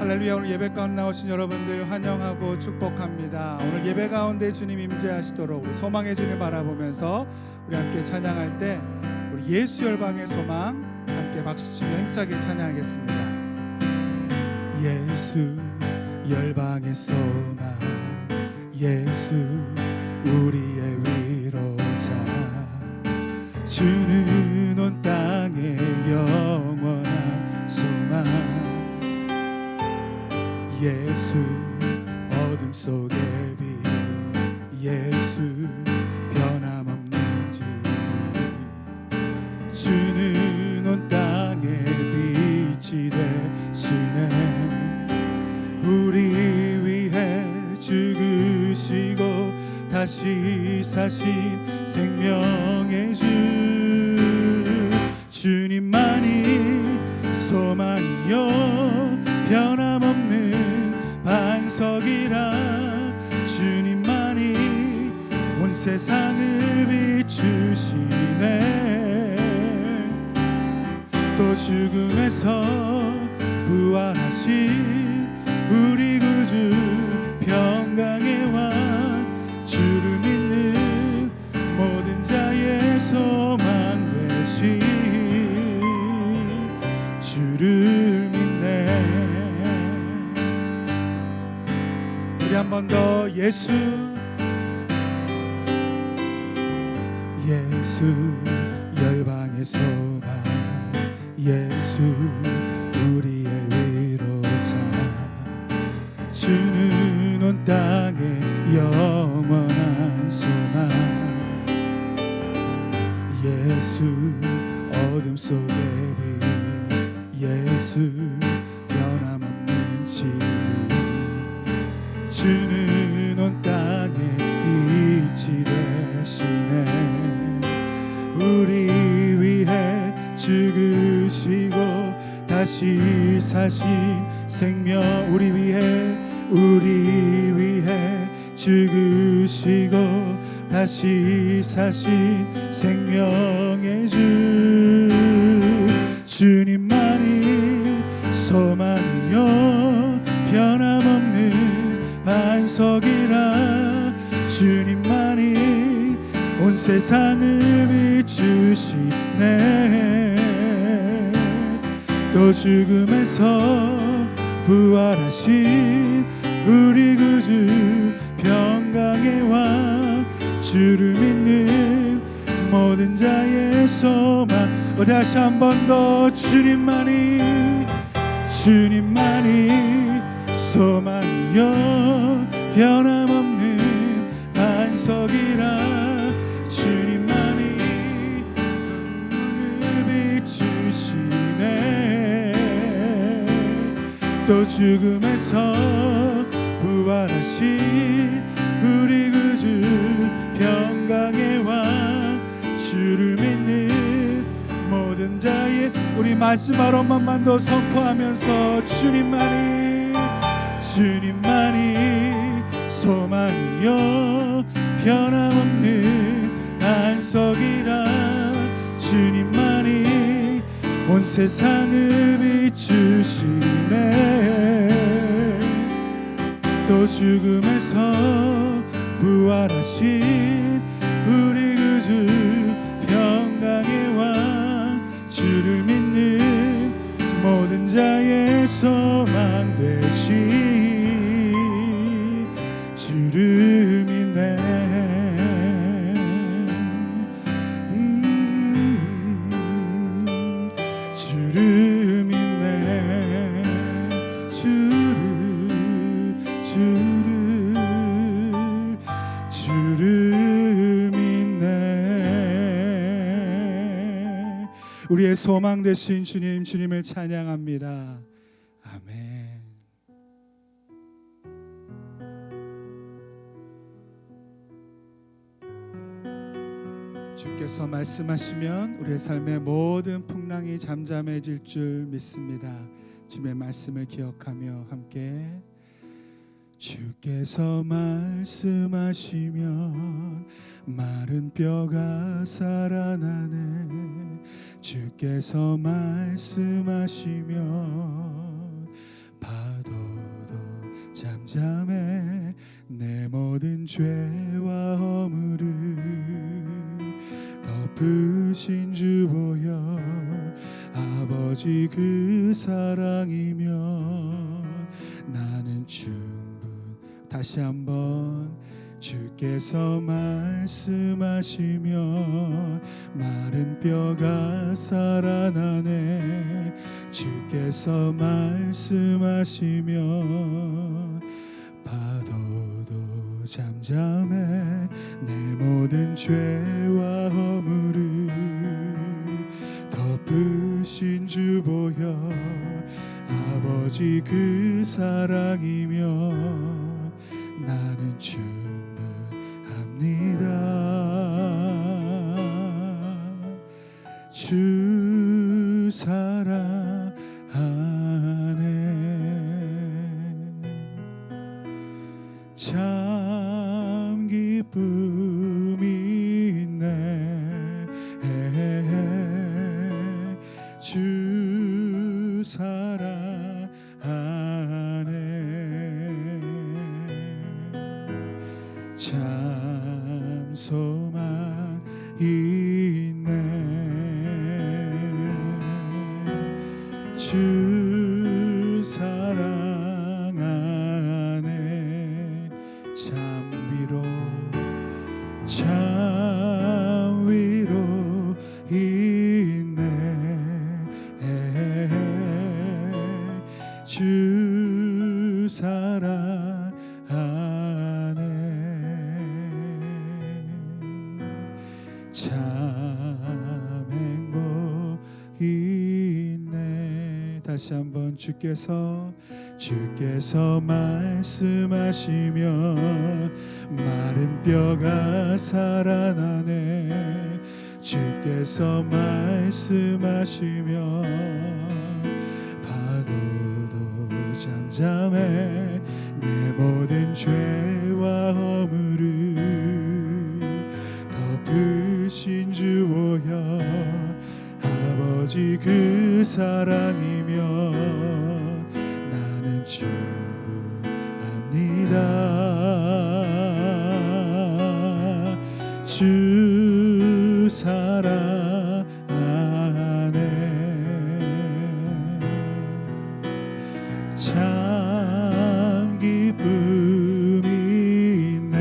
할렐루야. 오늘 예배 가운데 나오신 여러분들 환영하고 축복합니다. 오늘 예배 가운데 주님 임재하시도록 우리 소망의 주님 바라보면서 우리 함께 찬양할 때 우리 예수 열방의 소망 함께 박수치며 힘차게 찬양하겠습니다. 예수 열방의 소망, 예수 우리의 위로자, 주는 온 땅의 영원한 소망, 예수 어둠 속의 빛, 예수 변함없는 진리, 주는 온 땅의 빛이 되시네. 우리 위해 죽으시고 다시 사신 생명의 주, 주님만이 소망이요 변함없는 반석이라, 주님만이 온 세상을 비추시네. 또 죽음에서 부활하신 우리 구주 평강의 왕, 주를 믿는 모든 자의 소망 되신 주를 믿네. 우리 한 번 더 예수, 예수 열방의 소망, 예수 우리의 위로자, 주는 온 땅의 영원한 소망, 예수 어둠 속의 빛, 예수 변함없는 진리, 주는 온 땅의 빛이 되시네. 우리 위해 죽으시고 다시 사신 생명, 우리 위해 죽으시고 다시 사신 생명의 주, 주님만이 소망이요 변함없는 반석이라, 주님만이 온 세상을 비추시네. 또 죽음에서 부활하신 우리 구주 평강의 왕, 주를 믿는 모든 자의 소망. 다시 한 번 더 주님만이 소망이요 변함없는 반석이라, 주님만이 눈을 비추시네. 또 죽음에서 부활하신 우리 구주 평강의 왕, 주를 믿는 모든 자의, 우리 마지막 한 번만 더 선포하면서 주님만이 소망이요 변함없는 반석이라, 주님만이 온 세상을 비추시네. 또 죽음에서 부활하신 우리 구주 평강의 왕, 주를 믿는 모든 자의 소망 되신 주를 믿네. 주를 믿네. 주를 믿네. 우리의 소망 되신 주님, 주님을 찬양합니다. 아멘. 주께서 말씀하시면 우리의 삶의 모든 풍랑이 잠잠해질 줄 믿습니다. 주의 말씀을 기억하며 함께, 주께서 말씀하시면 마른 뼈가 살아나네. 주께서 말씀하시면 파도도 잠잠해 내 모든 죄와 허물을 덮으신 주 보여 아버지 그 사랑이면 나는 충분. 다시 한번 주께서 말씀하시면 마른 뼈가 살아나네. 주께서 말씀하시면 파도도 잠잠해 내 모든 죄와 허물을 덮으신 주 보여 아버지 그 사랑이면 나는 충분합니다. 주 사랑 안에 참 기쁨이 있네. 주 사랑 안에 참 소망이 있네. 주 사랑 안에 참 위로 있네. 주 사랑 안에 참 행복이 있네. 다시 한번 주께서 말씀하시면 마른 뼈가 살아나네. 주께서 말씀하시면 파도도 잠잠해 내 모든 죄와 허물을 덮으신 주 보여 아버지 그 사랑이면 나는 충분합니다. 주 사랑 안에 참 기쁨이 있네.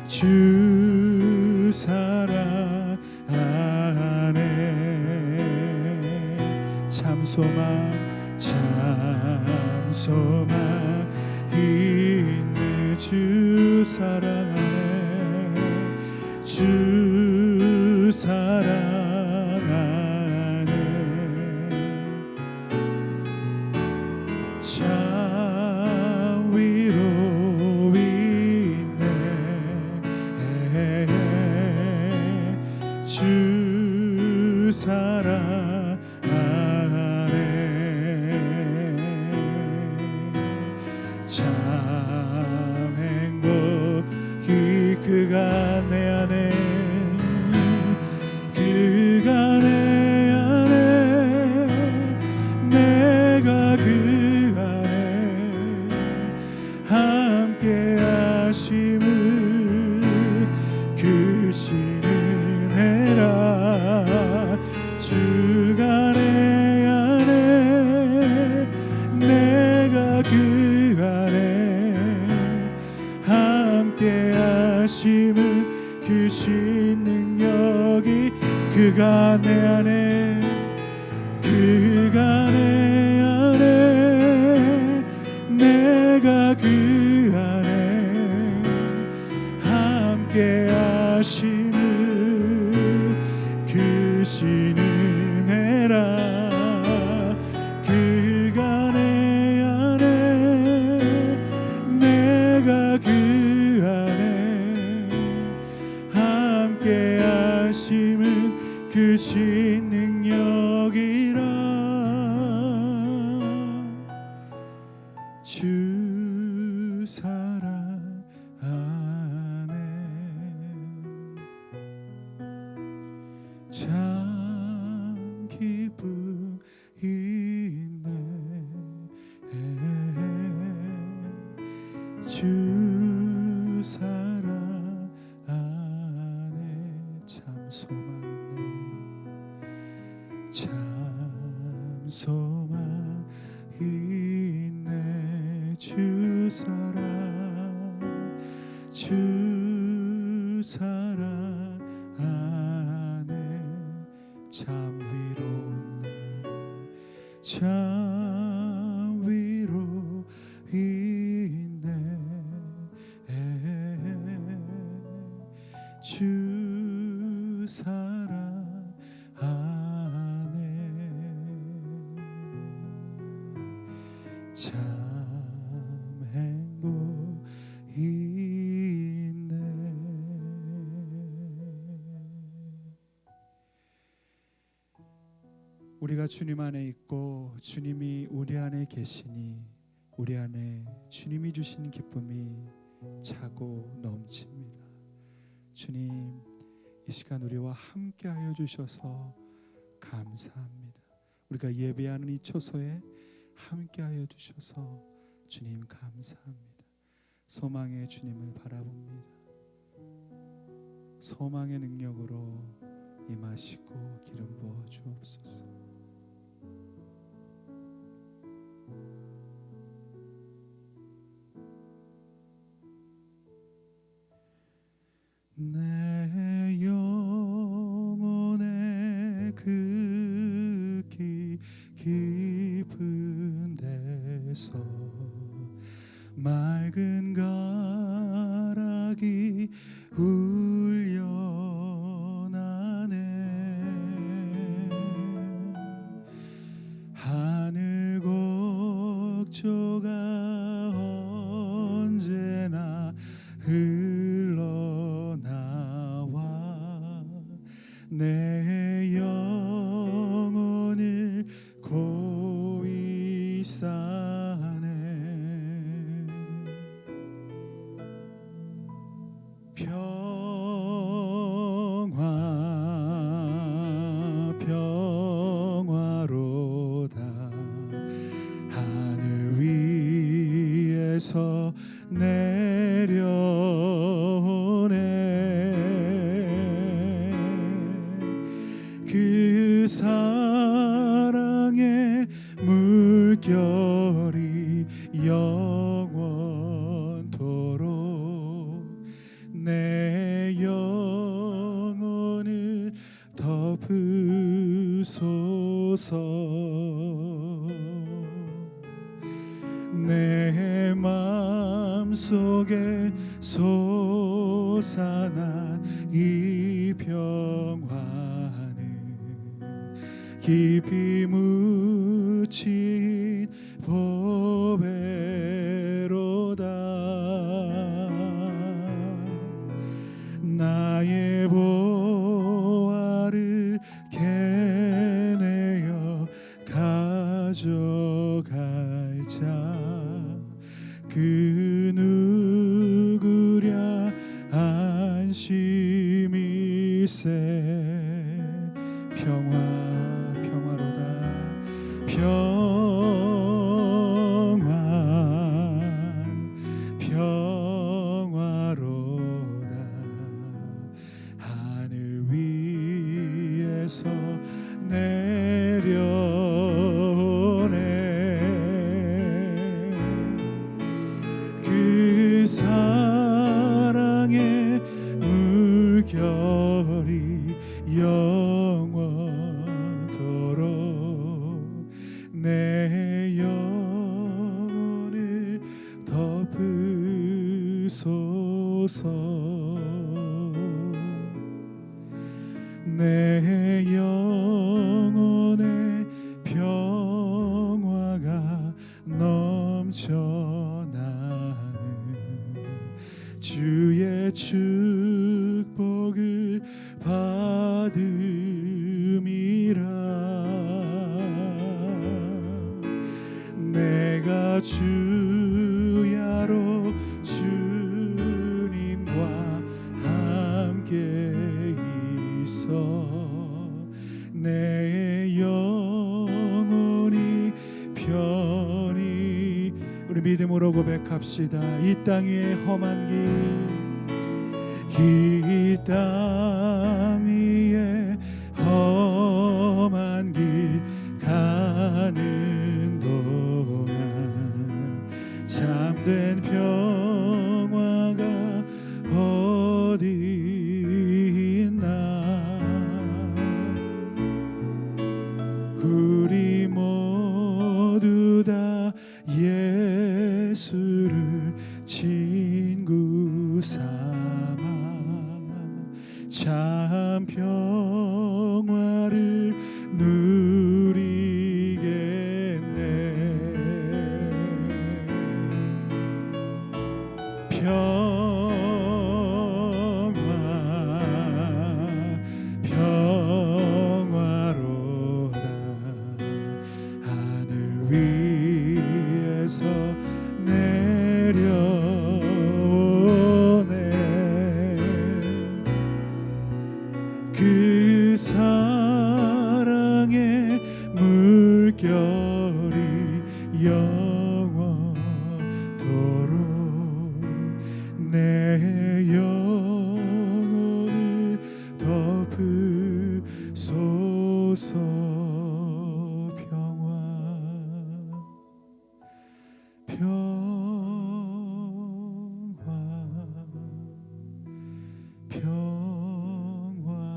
주 사랑 안에 참 소망이 있네. 주 사랑 안에 주 사랑 안에 참 위로이 있네. 주 사랑 안에 참 행복이 그가 내 안에 내가 그 안에 함께 하심을 그 신은 해라. 주가 내 안에 내가 그 안에 함께 하심을 그 신 능력이 그가 내 안에 내가 그 안에 함께 하심을 그 신은 해라. 그가 내 안에 내가 그 안에 함께 하심은 그 신 능력이라. 주 사랑 안에 참 기쁨 있네. 주 사랑 안에 참 소망 있네. 참 소망 있네. 주 사랑 안에 참 위로 있네. 참 위로 있네. 주 사랑 안에 참 행복 있네. 우리가 주님 안에 있고 주님이 우리 안에 계시니 우리 안에 주님이 주신 기쁨이 차고 넘칩니다. 주님, 이 시간 우리와 함께하여 주셔서 감사합니다. 우리가 예배하는 이 초소에 함께하여 주셔서 주님 감사합니다. 소망의 주님을 바라봅니다. 소망의 능력으로 임하시고 기름 부어 주옵소서. 내 영혼의 그 깊은 데서 맑은 가락이 울려나네. 하늘 곡조가 언제나 흘러나와 내 영혼을 고이 싸네. 평화로다. 하늘 위에서 내려오네. 그 사랑의 물결이 영원토록 내 영혼을 덮으소서. 내 마음속에 솟아난 이 평화는 깊이 묻힌 보배로다. 나의 보화를 캐내어 가져갈 자 그 누구랴 안심일세. 평화로다. 평화로다. 하늘 위에서 내려오네. 그 사랑의 물결이 영원토록 내 영혼을 덮으소서. 내 영혼의 평화가 넘쳐나는 주의 축복을 받음이라. 내가 주야로 주님과 함께 있어 내 영혼 믿음으로 고백합시다. 이 땅 위에 험한 길, 이 땅 위에 험한 길 가는 동안 참된 평화가 어디 있나. 우리 모두 다 예수를 친구 삼아 참 평화를 누리겠네. 평화로다. 하늘 위에서 내려오네. 그 사랑의 물결이 영원토록 내 영혼을 덮으소서.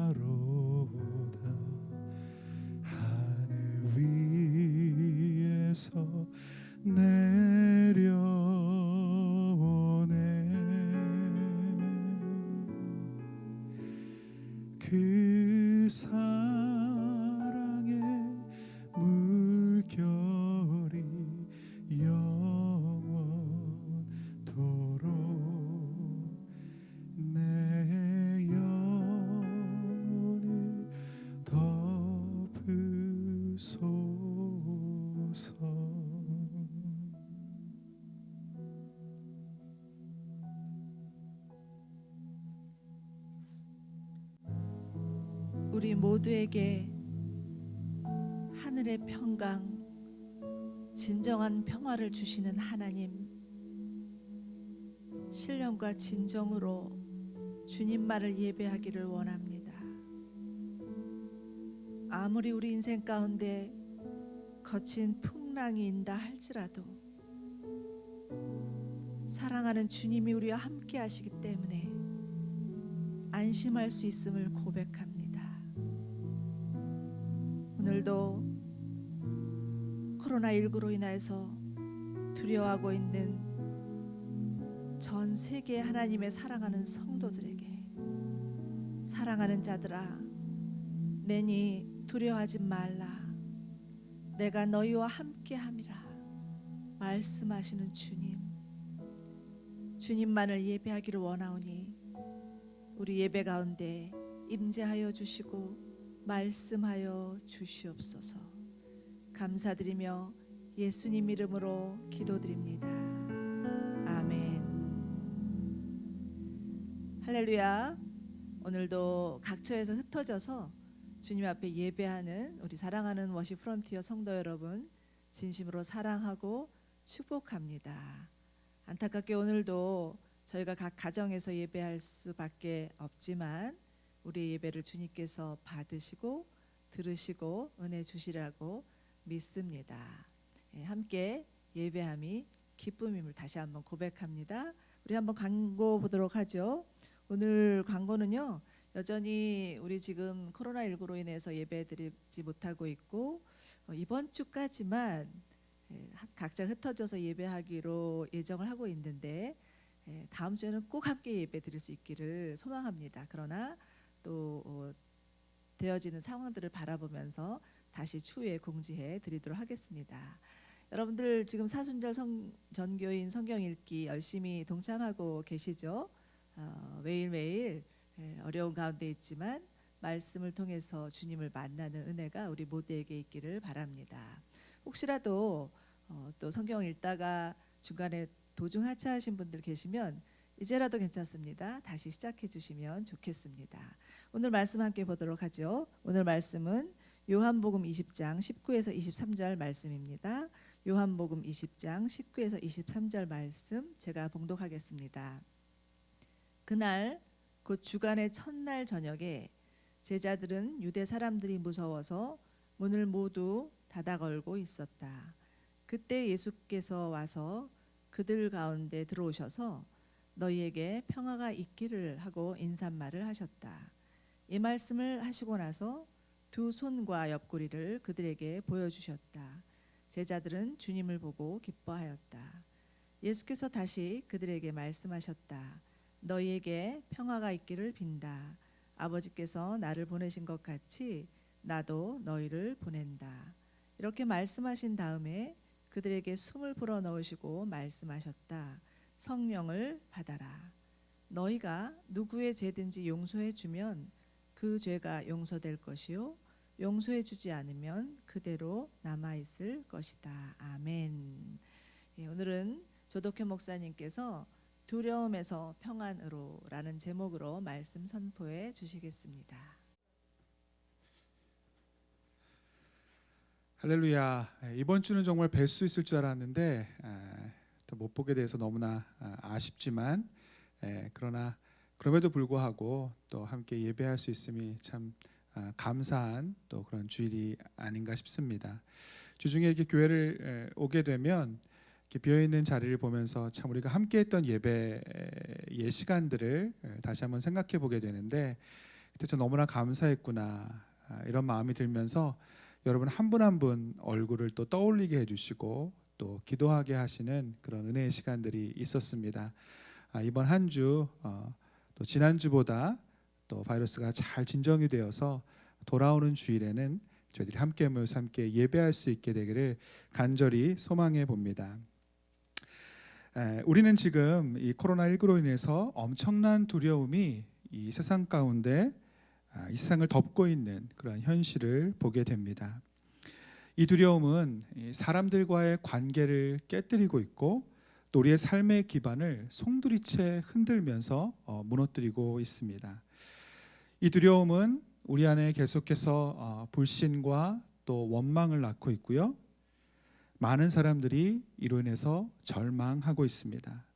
평화로다. 하늘 위에서 내려오네. 그 사랑의 물결이 영원토록 내 영혼을 덮으소서. 우리 모두에게 하늘의 평강, 진정한 평화를 주시는 하나님, 신령과 진정으로 주님만을 예배하기를 원합니다. 아무리 우리 인생 가운데 거친 풍랑이 인다 할지라도 사랑하는 주님이 우리와 함께 하시기 때문에 안심할 수 있음을 고백합니다. 오늘도 코로나19로 인해서 두려워하고 있는 전 세계 하나님의 사랑하는 성도들에게, 사랑하는 자들아, 내니 두려워하지 말라, 내가 너희와 함께함이라 말씀하시는 주님, 주님만을 예배하기를 원하오니 우리 예배 가운데 임재하여 주시고 말씀하여 주시옵소서. 감사드리며 예수님 이름으로 기도드립니다. 아멘. 할렐루야. 오늘도 각처에서 흩어져서 주님 앞에 예배하는 우리 사랑하는 워십 프론티어 성도 여러분, 진심으로 사랑하고 축복합니다. 안타깝게 오늘도 저희가 각 가정에서 예배할 수밖에 없지만 우리의 예배를 주님께서 받으시고 들으시고 은혜 주시라고 믿습니다. 함께 예배함이 기쁨임을 다시 한번 고백합니다. 우리 한번 광고 보도록 하죠. 오늘 광고는요, 여전히 우리 지금 코로나19로 인해서 예배 드리지 못하고 있고 이번 주까지만 각자 흩어져서 예배하기로 예정을 하고 있는데 다음 주에는 꼭 함께 예배 드릴 수 있기를 소망합니다. 그러나 또 되어지는 상황들을 바라보면서 다시 추후에 공지해 드리도록 하겠습니다. 여러분들 지금 사순절 전교인 성경 읽기 열심히 동참하고 계시죠? 매일매일 어려운 가운데 있지만 말씀을 통해서 주님을 만나는 은혜가 우리 모두에게 있기를 바랍니다. 혹시라도 또 성경 읽다가 중간에 도중 하차하신 분들 계시면 이제라도 괜찮습니다. 다시 시작해 주시면 좋겠습니다. 오늘 말씀 함께 보도록 하죠. 오늘 말씀은 요한복음 20장 19에서 23절 말씀입니다. 요한복음 20장 19에서 23절 말씀 제가 봉독하겠습니다. 그날 곧 주간의 첫날 저녁에 제자들은 유대 사람들이 무서워서 문을 모두 닫아 걸고 있었다. 그때 예수께서 와서 그들 가운데 들어오셔서 너희에게 평화가 있기를 하고 인사말을 하셨다. 이 말씀을 하시고 나서 두 손과 옆구리를 그들에게 보여주셨다. 제자들은 주님을 보고 기뻐하였다. 예수께서 다시 그들에게 말씀하셨다. 너희에게 평화가 있기를 빈다. 아버지께서 나를 보내신 것 같이 나도 너희를 보낸다. 이렇게 말씀하신 다음에 그들에게 숨을 불어 넣으시고 말씀하셨다. 성령을 받아라. 너희가 누구의 죄든지 용서해 주면 그 죄가 용서될 것이요 용서해 주지 않으면 그대로 남아 있을 것이다. 아멘. 오늘은 조덕현 목사님께서 두려움에서 평안으로라는 제목으로 말씀 선포해 주시겠습니다. 할렐루야. 이번 주는 정말 뵐 수 있을 줄 알았는데 또 못 보게 돼서 너무나 아쉽지만 그러나 그럼에도 불구하고 또 함께 예배할 수 있음이 참 감사한 또 그런 주일이 아닌가 싶습니다. 주중에 이렇게 교회를 오게 되면 이렇게 비어 있는 자리를 보면서 참 우리가 함께했던 예배의 시간들을 다시 한번 생각해 보게 되는데 그때 저 너무나 감사했구나 이런 마음이 들면서 여러분 한 분 한 분 얼굴을 또 떠올리게 해주시고 또 기도하게 하시는 그런 은혜의 시간들이 있었습니다. 이번 한 주 또 지난주보다 또 바이러스가 잘 진정이 되어서 돌아오는 주일에는 저희들이 함께 모여서 함께 예배할 수 있게 되기를 간절히 소망해 봅니다. 우리는 지금 이 코로나19로 인해서 엄청난 두려움이 이 세상 가운데 이 세상을 덮고 있는 그런 현실을 보게 됩니다. 이 두려움은 사람들과의 관계를 깨뜨리고 있고 또 우리의 삶의 기반을 송두리째 흔들면서 무너뜨리고 있습니다. 이 두려움은 우리 안에 계속해서 불신과 또 원망을 낳고 있고요. 많은 사람들이 이로 인해서 절망하고 있습니다.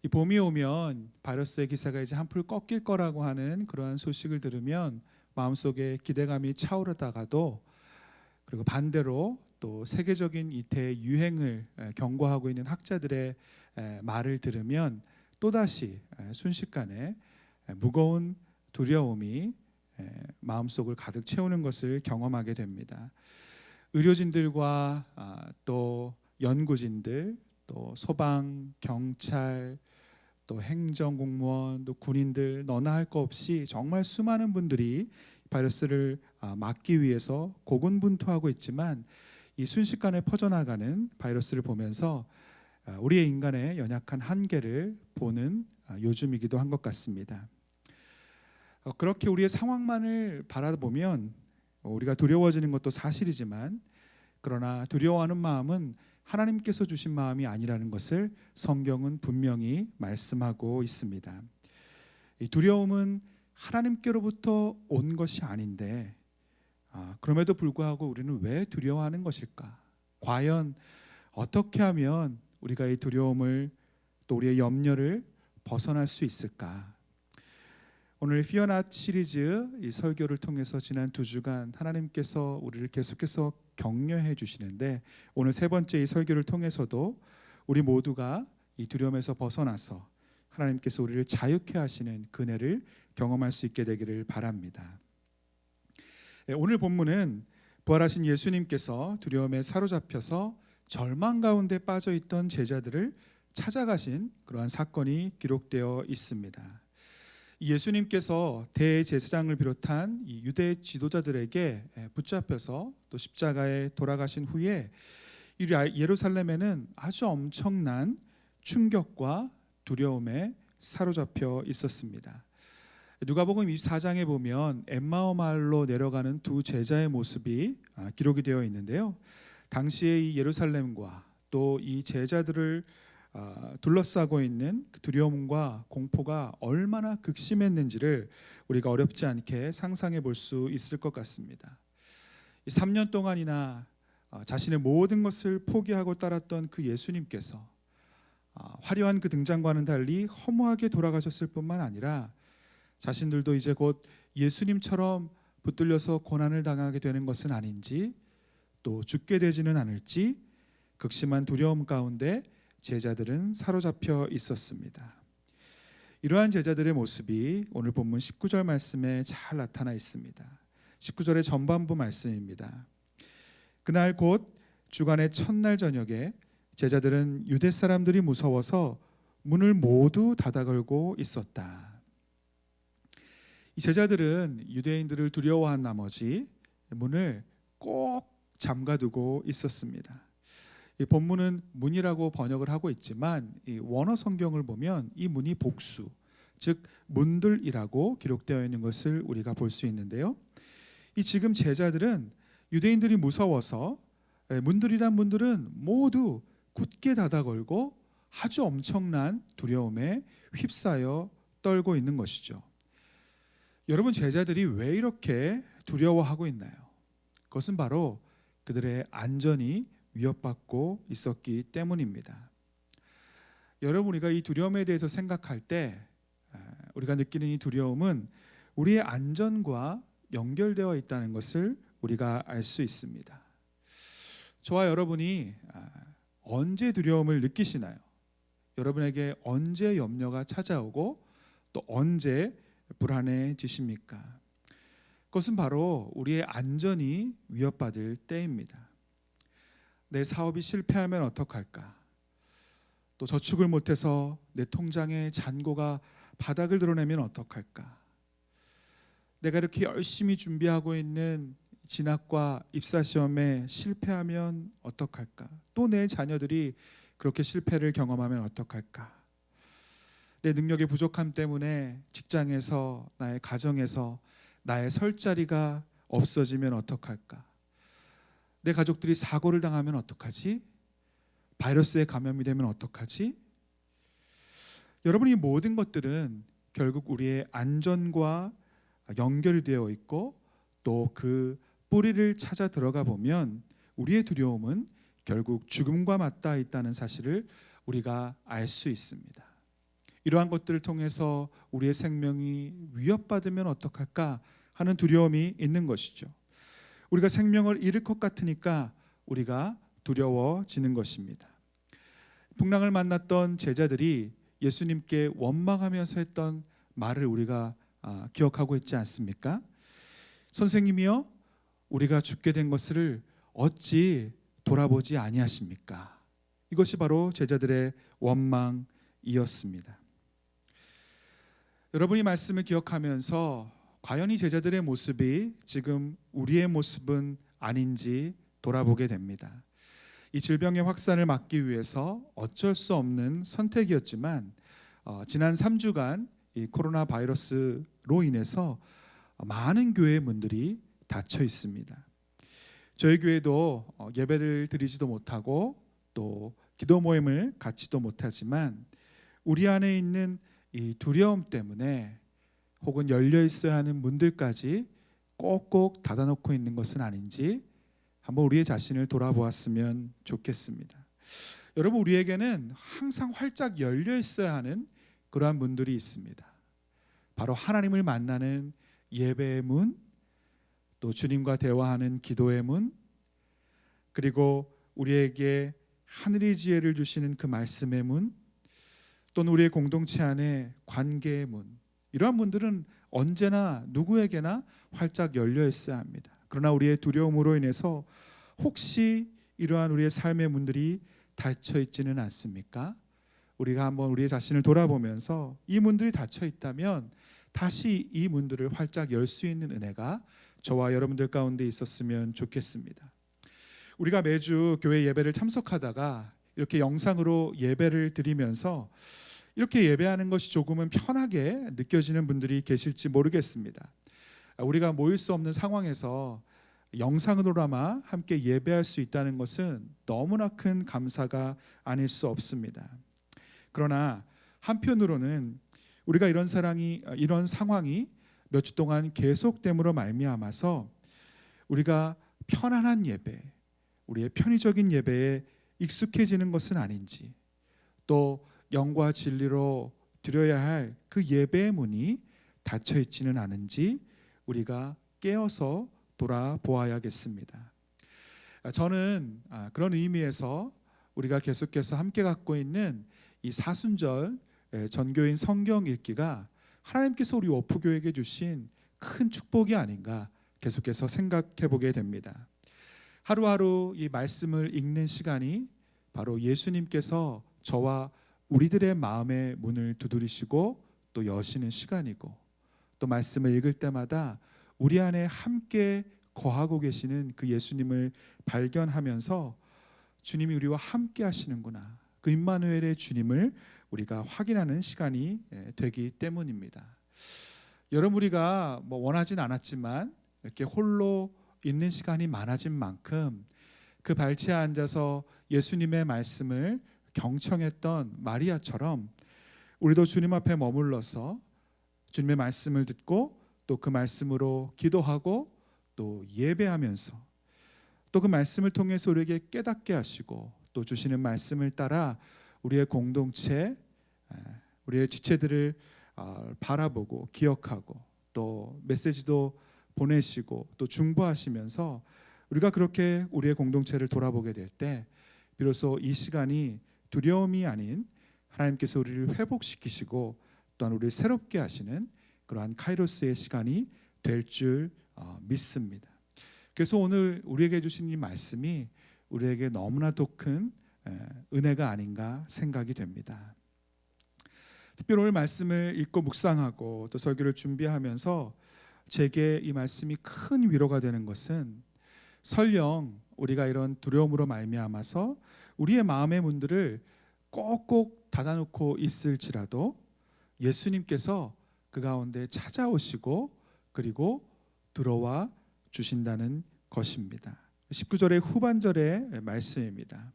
이 봄이 오면 바이러스의 기세가 이제 한풀 꺾일 거라고 하는 그러한 소식을 들으면 마음속에 기대감이 차오르다가도 그리고 반대로 또 세계적인 이태의 유행을 경고하고 있는 학자들의 말을 들으면 또다시 순식간에 무거운 두려움이 마음속을 가득 채우는 것을 경험하게 됩니다. 의료진들과 또 연구진들, 또 소방, 경찰, 또 행정공무원, 또 군인들 너나 할 거 없이 정말 수많은 분들이 바이러스를 막기 위해서 고군분투하고 있지만 이 순식간에 퍼져나가는 바이러스를 보면서 우리의 인간의 연약한 한계를 보는 요즘이기도 한 것 같습니다. 그렇게 우리의 상황만을 바라보면 우리가 두려워지는 것도 사실이지만 그러나 두려워하는 마음은 하나님께서 주신 마음이 아니라는 것을 성경은 분명히 말씀하고 있습니다. 이 두려움은 하나님께로부터 온 것이 아닌데 그럼에도 불구하고 우리는 왜 두려워하는 것일까? 과연 어떻게 하면 우리가 이 두려움을 또 우리의 염려를 벗어날 수 있을까? 오늘 피어낫 시리즈 이 설교를 통해서 지난 2주간 하나님께서 우리를 계속해서 격려해 주시는데 오늘 세 번째 이 설교를 통해서도 우리 모두가 이 두려움에서 벗어나서 하나님께서 우리를 자유케 하시는 그네를 경험할 수 있게 되기를 바랍니다. 오늘 본문은 부활하신 예수님께서 두려움에 사로잡혀서 절망 가운데 빠져 있던 제자들을 찾아가신 그러한 사건이 기록되어 있습니다. 예수님께서 대제사장을 비롯한 이 유대 지도자들에게 붙잡혀서 또 십자가에 돌아가신 후에 이 예루살렘에는 아주 엄청난 충격과 두려움에 사로잡혀 있었습니다. 누가복음 24장에 보면 엠마오 마을로 내려가는 두 제자의 모습이 기록이 되어 있는데요. 당시에 이 예루살렘과 또 이 제자들을 둘러싸고 있는 그 두려움과 공포가 얼마나 극심했는지를 우리가 어렵지 않게 상상해 볼 수 있을 것 같습니다. 3년 동안이나 자신의 모든 것을 포기하고 따랐던 그 예수님께서 화려한 그 등장과는 달리 허무하게 돌아가셨을 뿐만 아니라 자신들도 이제 곧 예수님처럼 붙들려서 고난을 당하게 되는 것은 아닌지, 또 죽게 되지는 않을지 극심한 두려움 가운데 제자들은 사로잡혀 있었습니다. 이러한 제자들의 모습이 오늘 본문 19절 말씀에 잘 나타나 있습니다. 19절의 전반부 말씀입니다. 그날 곧 주간의 첫날 저녁에 제자들은 유대 사람들이 무서워서 문을 모두 닫아 걸고 있었다. 이 제자들은 유대인들을 두려워한 나머지 문을 꼭 잠가두고 있었습니다. 이 본문은 문이라고 번역을 하고 있지만 이 원어 성경을 보면 이 문이 복수, 즉 문들이라고 기록되어 있는 것을 우리가 볼 수 있는데요. 이 지금 제자들은 유대인들이 무서워서 문들이란 문들은 모두 굳게 닫아 걸고 아주 엄청난 두려움에 휩싸여 떨고 있는 것이죠. 여러분, 제자들이 왜 이렇게 두려워하고 있나요? 그것은 바로 그들의 안전이 위협받고 있었기 때문입니다. 여러분, 우리가 이 두려움에 대해서 생각할 때 우리가 느끼는 이 두려움은 우리의 안전과 연결되어 있다는 것을 우리가 알 수 있습니다. 저와 여러분이 언제 두려움을 느끼시나요? 여러분에게 언제 염려가 찾아오고 또 언제 불안해지십니까? 그것은 바로 우리의 안전이 위협받을 때입니다. 내 사업이 실패하면 어떡할까? 또 저축을 못해서 내 통장의 잔고가 바닥을 드러내면 어떡할까? 내가 이렇게 열심히 준비하고 있는 진학과 입사 시험에 실패하면 어떡할까? 또 내 자녀들이 그렇게 실패를 경험하면 어떡할까? 내 능력의 부족함 때문에 직장에서, 나의 가정에서 나의 설 자리가 없어지면 어떡할까? 내 가족들이 사고를 당하면 어떡하지? 바이러스에 감염이 되면 어떡하지? 여러분, 이 모든 것들은 결국 우리의 안전과 연결이 되어 있고 또 그 뿌리를 찾아 들어가 보면 우리의 두려움은 결국 죽음과 맞닿아 있다는 사실을 우리가 알 수 있습니다. 이러한 것들을 통해서 우리의 생명이 위협받으면 어떡할까 하는 두려움이 있는 것이죠. 우리가 생명을 잃을 것 같으니까 우리가 두려워지는 것입니다. 풍랑을 만났던 제자들이 예수님께 원망하면서 했던 말을 우리가 기억하고 있지 않습니까? 선생님이여, 우리가 죽게 된 것을 어찌 돌아보지 아니하십니까? 이것이 바로 제자들의 원망이었습니다. 여러분이 말씀을 기억하면서 과연 이 제자들의 모습이 지금 우리의 모습은 아닌지 돌아보게 됩니다. 이 질병의 확산을 막기 위해서 어쩔 수 없는 선택이었지만 지난 3주간 이 코로나 바이러스로 인해서 많은 교회 문들이 닫혀 있습니다. 저희 교회도 예배를 드리지도 못하고 또 기도 모임을 갖지도 못하지만 우리 안에 있는 이 두려움 때문에 혹은 열려 있어야 하는 문들까지 꼭꼭 닫아놓고 있는 것은 아닌지 한번 우리의 자신을 돌아보았으면 좋겠습니다. 여러분, 우리에게는 항상 활짝 열려 있어야 하는 그러한 문들이 있습니다. 바로 하나님을 만나는 예배의 문, 또 주님과 대화하는 기도의 문, 그리고 우리에게 하늘의 지혜를 주시는 그 말씀의 문, 또는 우리의 공동체 안에 관계의 문, 이러한 문들은 언제나 누구에게나 활짝 열려 있어야 합니다. 그러나 우리의 두려움으로 인해서 혹시 이러한 우리의 삶의 문들이 닫혀 있지는 않습니까? 우리가 한번 우리의 자신을 돌아보면서 이 문들이 닫혀 있다면 다시 이 문들을 활짝 열 수 있는 은혜가 저와 여러분들 가운데 있었으면 좋겠습니다. 우리가 매주 교회 예배를 참석하다가 이렇게 영상으로 예배를 드리면서 이렇게 예배하는 것이 조금은 편하게 느껴지는 분들이 계실지 모르겠습니다. 우리가 모일 수 없는 상황에서 영상으로나마 함께 예배할 수 있다는 것은 너무나 큰 감사가 아닐 수 없습니다. 그러나 한편으로는 우리가 이런 상황이 몇 주 동안 계속됨으로 말미암아서 우리가 편안한 예배, 우리의 편의적인 예배에 익숙해지는 것은 아닌지, 또 영과 진리로 드려야 할 그 예배의 문이 닫혀 있지는 않은지 우리가 깨어서 돌아보아야겠습니다. 저는 그런 의미에서 우리가 계속해서 함께 갖고 있는 이 사순절 전교인 성경 읽기가 하나님께서 우리 워프교회에게 주신 큰 축복이 아닌가 계속해서 생각해 보게 됩니다. 하루하루 이 말씀을 읽는 시간이 바로 예수님께서 저와 우리들의 마음의 문을 두드리시고 또 여시는 시간이고, 또 말씀을 읽을 때마다 우리 안에 함께 거하고 계시는 그 예수님을 발견하면서 주님이 우리와 함께 하시는구나, 그 임마누엘의 주님을 우리가 확인하는 시간이 되기 때문입니다. 여러분, 우리가 원하진 않았지만 이렇게 홀로 있는 시간이 많아진 만큼 그 발치에 앉아서 예수님의 말씀을 경청했던 마리아처럼 우리도 주님 앞에 머물러서 주님의 말씀을 듣고 또 그 말씀으로 기도하고 또 예배하면서 또 그 말씀을 통해서 우리에게 깨닫게 하시고 또 주시는 말씀을 따라 우리의 공동체, 우리의 지체들을 바라보고 기억하고 또 메시지도 보내시고 또 중보하시면서 우리가 그렇게 우리의 공동체를 돌아보게 될 때 비로소 이 시간이 두려움이 아닌 하나님께서 우리를 회복시키시고 또한 우리를 새롭게 하시는 그러한 카이로스의 시간이 될 줄 믿습니다. 그래서 오늘 우리에게 주신 이 말씀이 우리에게 너무나도 큰 은혜가 아닌가 생각이 됩니다. 특별히 오늘 말씀을 읽고 묵상하고 또 설교를 준비하면서 제게 이 말씀이 큰 위로가 되는 것은 설령 우리가 이런 두려움으로 말미암아서 우리의 마음의 문들을 꼭꼭 닫아놓고 있을지라도 예수님께서 그 가운데 찾아오시고 그리고 들어와 주신다는 것입니다. 19절의 후반절의 말씀입니다.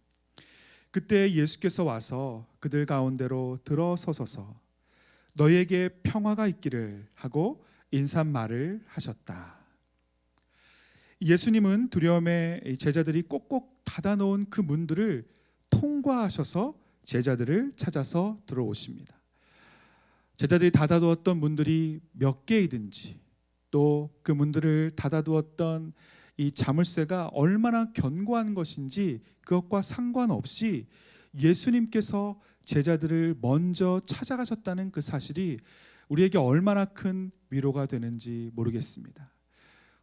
그때 예수께서 와서 그들 가운데로 들어서소서 너희에게 평화가 있기를 하고 인사말을 하셨다. 예수님은 두려움에 제자들이 꼭꼭 닫아놓은 그 문들을 통과하셔서 제자들을 찾아서 들어오십니다. 제자들이 닫아두었던 문들이 몇 개이든지 또 그 문들을 닫아두었던 이 자물쇠가 얼마나 견고한 것인지 그것과 상관없이 예수님께서 제자들을 먼저 찾아가셨다는 그 사실이 우리에게 얼마나 큰 위로가 되는지 모르겠습니다.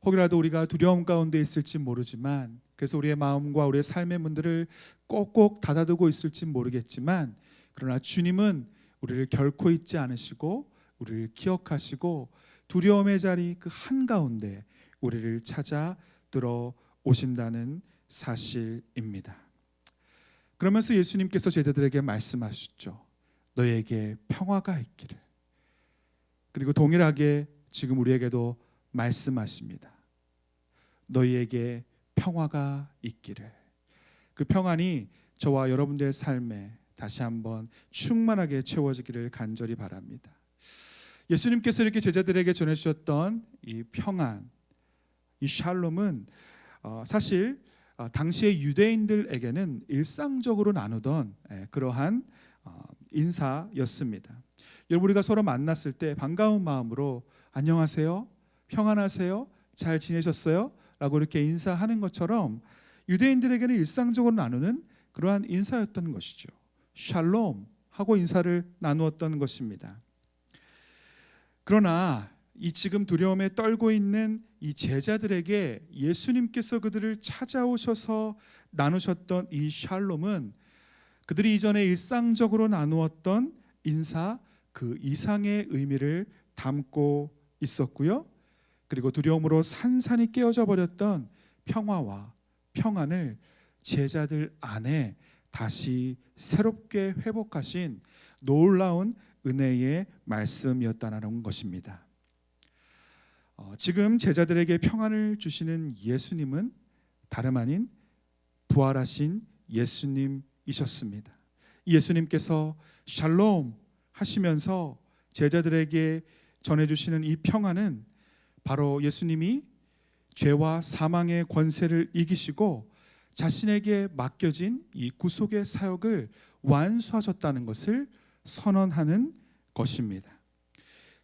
혹이라도 우리가 두려움 가운데 있을지 모르지만, 그래서 우리의 마음과 우리의 삶의 문들을 꼭꼭 닫아두고 있을지 모르겠지만, 그러나 주님은 우리를 결코 잊지 않으시고 우리를 기억하시고 두려움의 자리 그 한가운데 우리를 찾아 들어오신다는 사실입니다. 그러면서 예수님께서 제자들에게 말씀하셨죠. 너희에게 평화가 있기를. 그리고 동일하게 지금 우리에게도 말씀하십니다. 너희에게 평화가 있기를. 그 평안이 저와 여러분들의 삶에 다시 한번 충만하게 채워지기를 간절히 바랍니다. 예수님께서 이렇게 제자들에게 전해주셨던 이 평안, 이 샬롬은 사실 당시의 유대인들에게는 일상적으로 나누던 그러한 인사였습니다. 여러분, 우리가 서로 만났을 때 반가운 마음으로 안녕하세요, 평안하세요, 잘 지내셨어요? 라고 이렇게 인사하는 것처럼 유대인들에게는 일상적으로 나누는 그러한 인사였던 것이죠. 샬롬 하고 인사를 나누었던 것입니다. 그러나 이 지금 두려움에 떨고 있는 이 제자들에게 예수님께서 그들을 찾아오셔서 나누셨던 이 샬롬은 그들이 이전에 일상적으로 나누었던 인사 그 이상의 의미를 담고 있었고요. 그리고 두려움으로 산산이 깨어져 버렸던 평화와 평안을 제자들 안에 다시 새롭게 회복하신 놀라운 은혜의 말씀이었다는 것입니다. 지금 제자들에게 평안을 주시는 예수님은 다름 아닌 부활하신 예수님이셨습니다. 예수님께서 샬롬 하시면서 제자들에게 전해주시는 이 평안은 바로 예수님이 죄와 사망의 권세를 이기시고 자신에게 맡겨진 이 구속의 사역을 완수하셨다는 것을 선언하는 것입니다.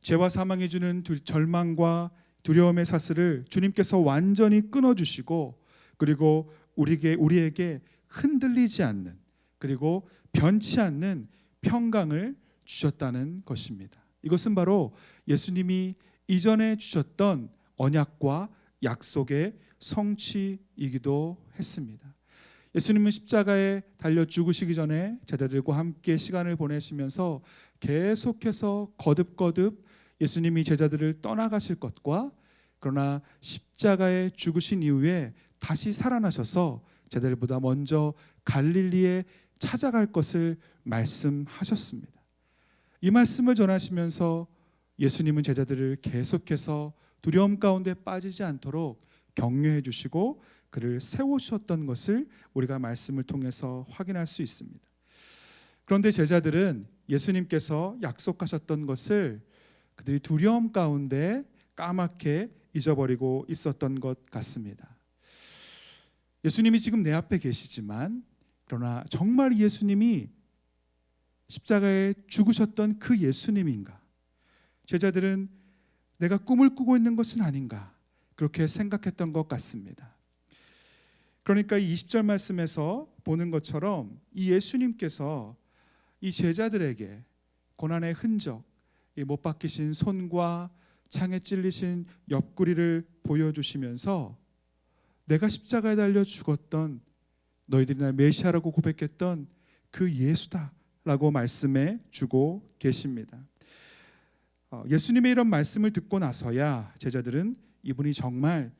죄와 사망이 주는 절망과 두려움의 사슬을 주님께서 완전히 끊어주시고, 그리고 우리에게 흔들리지 않는, 그리고 변치 않는 평강을 주셨다는 것입니다. 이것은 바로 예수님이 이전에 주셨던 언약과 약속의 성취이기도 했습니다. 예수님은 십자가에 달려 죽으시기 전에 제자들과 함께 시간을 보내시면서 계속해서 거듭거듭 예수님이 제자들을 떠나가실 것과, 그러나 십자가에 죽으신 이후에 다시 살아나셔서 제자들보다 먼저 갈릴리에 찾아갈 것을 말씀하셨습니다. 이 말씀을 전하시면서 예수님은 제자들을 계속해서 두려움 가운데 빠지지 않도록 격려해 주시고 그를 세우셨던 것을 우리가 말씀을 통해서 확인할 수 있습니다. 그런데 제자들은 예수님께서 약속하셨던 것을 그들이 두려움 가운데 까맣게 잊어버리고 있었던 것 같습니다. 예수님이 지금 내 앞에 계시지만, 그러나 정말 예수님이 십자가에 죽으셨던 그 예수님인가? 제자들은 내가 꿈을 꾸고 있는 것은 아닌가? 그렇게 생각했던 것 같습니다. 그러니까 이 20절 말씀에서 보는 것처럼 이 예수님께서 이 제자들에게 고난의 흔적, 이 못 박히신 손과 창에 찔리신 옆구리를 보여주시면서 내가 십자가에 달려 죽었던, 너희들이 날 메시아라고 고백했던 그 예수다라고 말씀해 주고 계십니다. 예수님의 이런 말씀을 듣고 나서야 제자들은 이분이 정말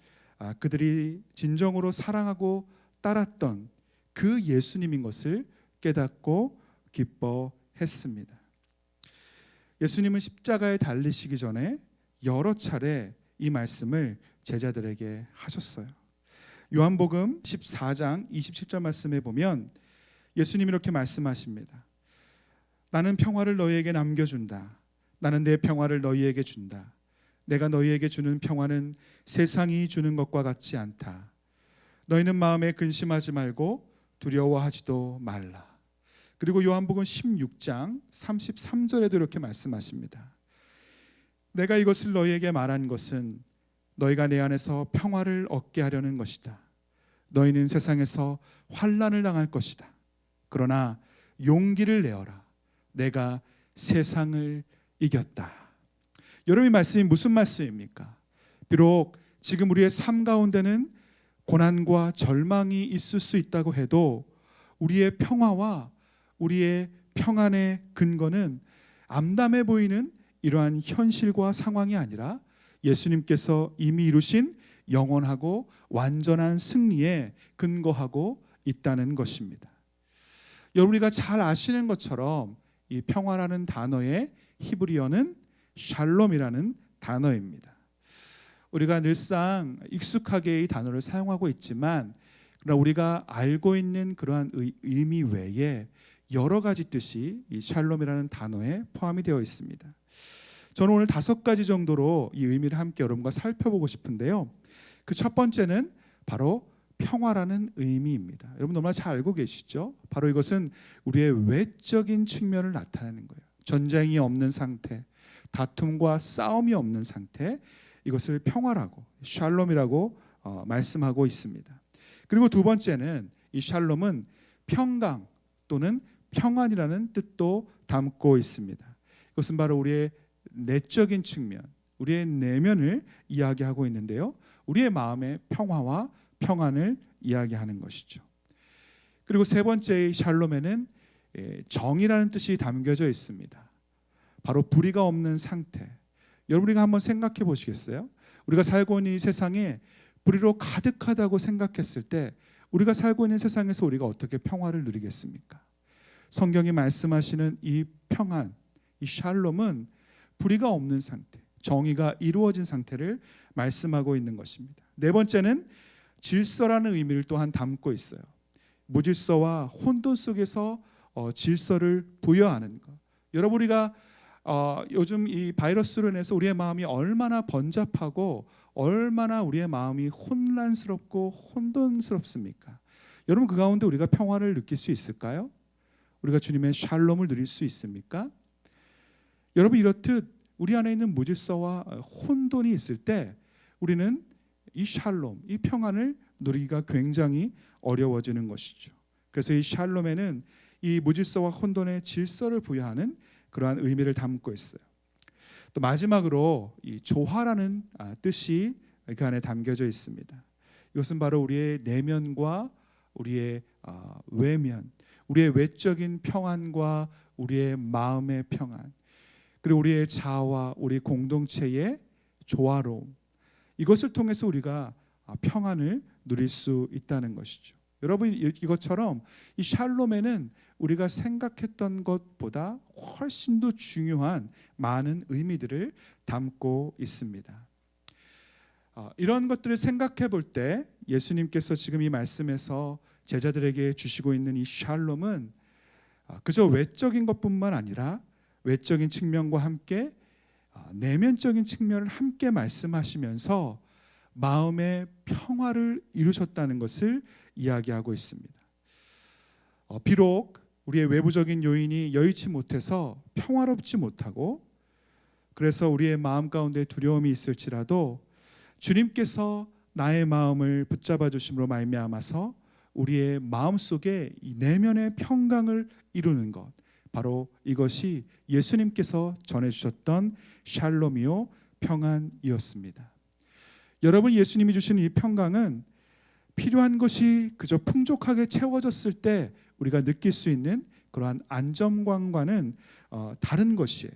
그들이 진정으로 사랑하고 따랐던 그 예수님인 것을 깨닫고 기뻐했습니다. 예수님은 십자가에 달리시기 전에 여러 차례 이 말씀을 제자들에게 하셨어요. 요한복음 14장 27절 말씀에 보면 예수님이 이렇게 말씀하십니다. 나는 평화를 너희에게 남겨준다. 나는 내 평화를 너희에게 준다. 내가 너희에게 주는 평화는 세상이 주는 것과 같지 않다. 너희는 마음에 근심하지 말고 두려워하지도 말라. 그리고 요한복음 16장 33절에도 이렇게 말씀하십니다. 내가 이것을 너희에게 말한 것은 너희가 내 안에서 평화를 얻게 하려는 것이다. 너희는 세상에서 환난을 당할 것이다. 그러나 용기를 내어라. 내가 세상을 이겼다. 여러분, 이 말씀이 무슨 말씀입니까? 비록 지금 우리의 삶 가운데는 고난과 절망이 있을 수 있다고 해도 우리의 평화와 우리의 평안의 근거는 암담해 보이는 이러한 현실과 상황이 아니라 예수님께서 이미 이루신 영원하고 완전한 승리에 근거하고 있다는 것입니다. 여러분, 우리가 잘 아시는 것처럼 이 평화라는 단어의 히브리어는 샬롬이라는 단어입니다. 우리가 늘상 익숙하게 이 단어를 사용하고 있지만, 그러나 우리가 알고 있는 그러한 의미 외에 여러 가지 뜻이 이 샬롬이라는 단어에 포함이 되어 있습니다. 저는 오늘 5가지 정도로 이 의미를 함께 여러분과 살펴보고 싶은데요. 그 첫 번째는 바로 평화라는 의미입니다. 여러분 너무나 잘 알고 계시죠? 바로 이것은 우리의 외적인 측면을 나타내는 거예요. 전쟁이 없는 상태, 다툼과 싸움이 없는 상태, 이것을 평화라고, 샬롬이라고 말씀하고 있습니다. 그리고 두 번째는 이 샬롬은 평강 또는 평안이라는 뜻도 담고 있습니다. 이것은 바로 우리의 내적인 측면, 우리의 내면을 이야기하고 있는데요. 우리의 마음의 평화와 평안을 이야기하는 것이죠. 그리고 세 번째의 샬롬에는 정의라는 뜻이 담겨져 있습니다. 바로 불의가 없는 상태. 여러분, 우리가 한번 생각해 보시겠어요? 우리가 살고 있는 이 세상에 불의로 가득하다고 생각했을 때 우리가 살고 있는 세상에서 우리가 어떻게 평화를 누리겠습니까? 성경이 말씀하시는 이 평안, 이 샬롬은 불의가 없는 상태, 정의가 이루어진 상태를 말씀하고 있는 것입니다. 네 번째는 질서라는 의미를 또한 담고 있어요. 무질서와 혼돈 속에서 질서를 부여하는 것. 여러분, 우리가 요즘 이 바이러스로 인해서 우리의 마음이 얼마나 번잡하고 얼마나 우리의 마음이 혼란스럽고 혼돈스럽습니까? 여러분, 그 가운데 우리가 평화를 느낄 수 있을까요? 우리가 주님의 샬롬을 누릴 수 있습니까? 여러분, 이렇듯 우리 안에 있는 무질서와 혼돈이 있을 때 우리는 이 샬롬, 이 평안을 누리기가 굉장히 어려워지는 것이죠. 그래서 이 샬롬에는 이 무질서와 혼돈의 질서를 부여하는 그러한 의미를 담고 있어요. 또 마지막으로 이 조화라는 뜻이 그 안에 담겨져 있습니다. 이것은 바로 우리의 내면과 우리의 외면, 우리의 외적인 평안과 우리의 마음의 평안, 그리고 우리의 자아와 우리 공동체의 조화로움, 이것을 통해서 우리가 평안을 누릴 수 있다는 것이죠. 여러분, 이것처럼 이 샬롬에는 우리가 생각했던 것보다 훨씬 더 중요한 많은 의미들을 담고 있습니다. 이런 것들을 생각해 볼 때 예수님께서 지금 이 말씀에서 제자들에게 주시고 있는 이 샬롬은 그저 외적인 것뿐만 아니라 외적인 측면과 함께 내면적인 측면을 함께 말씀하시면서 마음의 평화를 이루셨다는 것을 이야기하고 있습니다. 비록 우리의 외부적인 요인이 여의치 못해서 평화롭지 못하고, 그래서 우리의 마음 가운데 두려움이 있을지라도 주님께서 나의 마음을 붙잡아 주심으로 말미암아서 우리의 마음속에 이 내면의 평강을 이루는 것, 바로 이것이 예수님께서 전해주셨던 샬롬이요 평안이었습니다. 여러분, 예수님이 주시는 이 평강은 필요한 것이 그저 풍족하게 채워졌을 때 우리가 느낄 수 있는 그러한 안정감과는 다른 것이에요.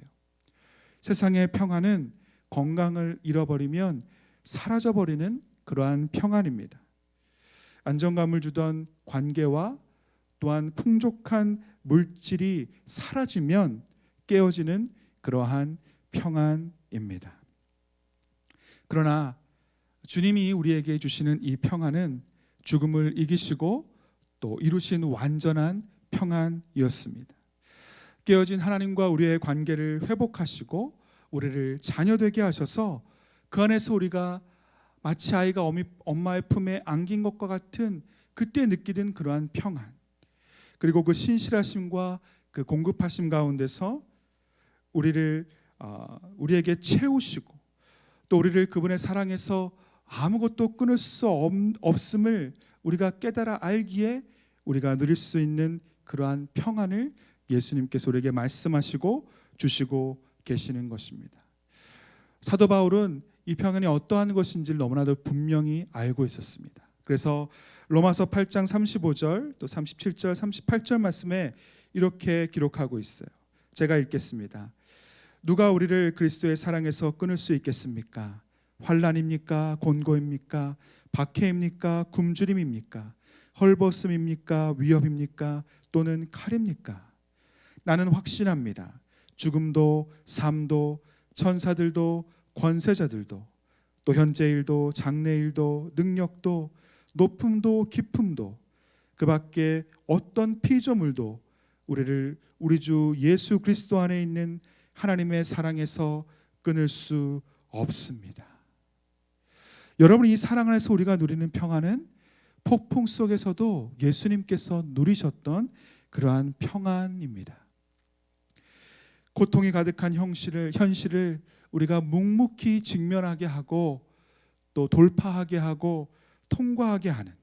세상의 평안은 건강을 잃어버리면 사라져버리는 그러한 평안입니다. 안정감을 주던 관계와 또한 풍족한 물질이 사라지면 깨어지는 그러한 평안입니다. 그러나 주님이 우리에게 주시는 이 평안은 죽음을 이기시고 또 이루신 완전한 평안이었습니다. 깨어진 하나님과 우리의 관계를 회복하시고 우리를 자녀되게 하셔서 그 안에서 우리가 마치 아이가 엄마의 품에 안긴 것과 같은 그때 느끼던 그러한 평안, 그리고 그 신실하심과 그 공급하심 가운데서 우리에게 채우시고 또 우리를 그분의 사랑에서 아무것도 끊을 수 없음을 우리가 깨달아 알기에 우리가 누릴 수 있는 그러한 평안을 예수님께서 우리에게 말씀하시고 주시고 계시는 것입니다. 사도 바울은 이 평안이 어떠한 것인지를 너무나도 분명히 알고 있었습니다. 그래서 로마서 8장 35절 또 37절 38절 말씀에 이렇게 기록하고 있어요. 제가 읽겠습니다. 누가 우리를 그리스도의 사랑에서 끊을 수 있겠습니까? 환난입니까? 곤고입니까? 박해입니까? 굶주림입니까? 헐벗음입니까? 위협입니까? 또는 칼입니까? 나는 확신합니다. 죽음도 삶도 천사들도 권세자들도 또 현재일도 장래일도 능력도 높음도 깊음도 그 밖에 어떤 피조물도 우리를 우리 주 예수 그리스도 안에 있는 하나님의 사랑에서 끊을 수 없습니다. 여러분, 이 사랑 안에서 우리가 누리는 평안은 폭풍 속에서도 예수님께서 누리셨던 그러한 평안입니다. 고통이 가득한 현실을 우리가 묵묵히 직면하게 하고 또 돌파하게 하고 통과하게 하는,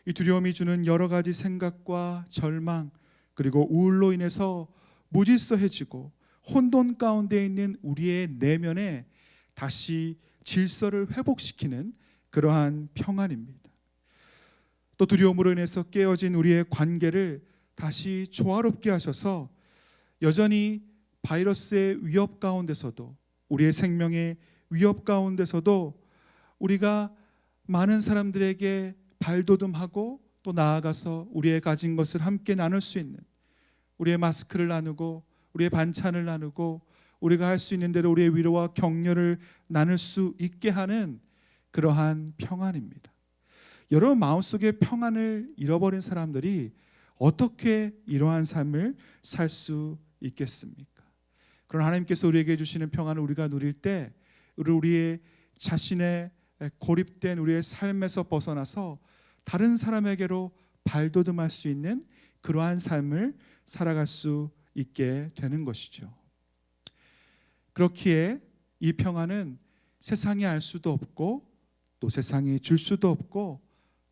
이 두려움이 주는 여러 가지 생각과 절망 그리고 우울로 인해서 무질서해지고 혼돈 가운데 있는 우리의 내면에 다시 질서를 회복시키는 그러한 평안입니다. 또 두려움으로 인해서 깨어진 우리의 관계를 다시 조화롭게 하셔서 여전히 바이러스의 위협 가운데서도 우리의 생명의 위협 가운데서도 우리가 많은 사람들에게 발돋움하고 또 나아가서 우리의 가진 것을 함께 나눌 수 있는, 우리의 마스크를 나누고 우리의 반찬을 나누고 우리가 할 수 있는 대로 우리의 위로와 격려를 나눌 수 있게 하는 그러한 평안입니다. 여러분, 마음속의 평안을 잃어버린 사람들이 어떻게 이러한 삶을 살 수 있겠습니까? 그런 하나님께서 우리에게 주시는 평안을 우리가 누릴 때 우리의 자신의 고립된 우리의 삶에서 벗어나서 다른 사람에게로 발돋움할 수 있는 그러한 삶을 살아갈 수 있게 되는 것이죠. 그렇기에 이 평안은 세상이 알 수도 없고 또 세상이 줄 수도 없고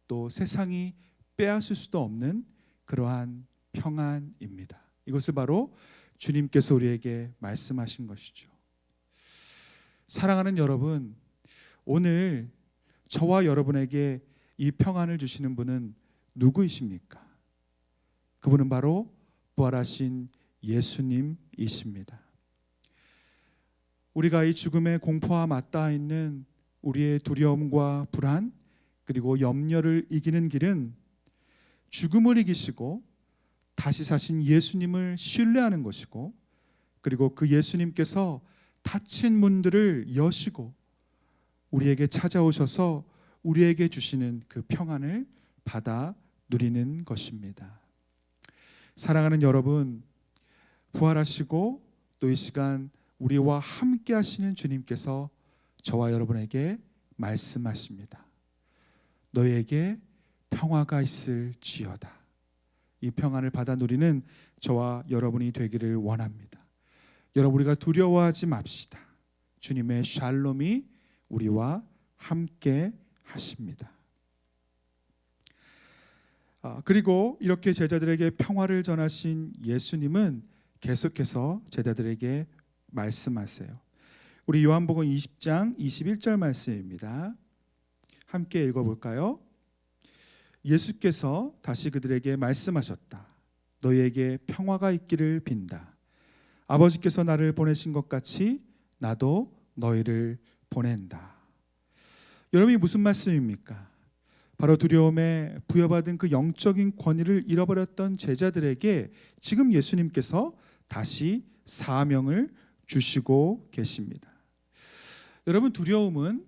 또 세상이 빼앗을 수도 없는 그러한 평안입니다. 이것을 바로 주님께서 우리에게 말씀하신 것이죠. 사랑하는 여러분, 오늘 저와 여러분에게 이 평안을 주시는 분은 누구이십니까? 그분은 바로 부활하신 예수님이십니다. 우리가 이 죽음의 공포와 맞닿아 있는 우리의 두려움과 불안 그리고 염려를 이기는 길은 죽음을 이기시고 다시 사신 예수님을 신뢰하는 것이고, 그리고 그 예수님께서 닫힌 문들을 여시고 우리에게 찾아오셔서 우리에게 주시는 그 평안을 받아 누리는 것입니다. 사랑하는 여러분, 부활하시고 또 이 시간 우리와 함께 하시는 주님께서 저와 여러분에게 말씀하십니다. 너희에게 평화가 있을지어다. 이 평안을 받아 누리는 저와 여러분이 되기를 원합니다. 여러분, 우리가 두려워하지 맙시다. 주님의 샬롬이 우리와 함께 하십니다. 그리고 이렇게 제자들에게 평화를 전하신 예수님은 계속해서 제자들에게 말씀하세요. 우리 요한복음 20장 21절 말씀입니다. 함께 읽어볼까요? 예수께서 다시 그들에게 말씀하셨다. 너희에게 평화가 있기를 빈다. 아버지께서 나를 보내신 것 같이 나도 너희를 보낸다. 여러분이 무슨 말씀입니까? 바로 두려움에 부여받은 그 영적인 권위를 잃어버렸던 제자들에게 지금 예수님께서 다시 사명을 주시고 계십니다. 여러분, 두려움은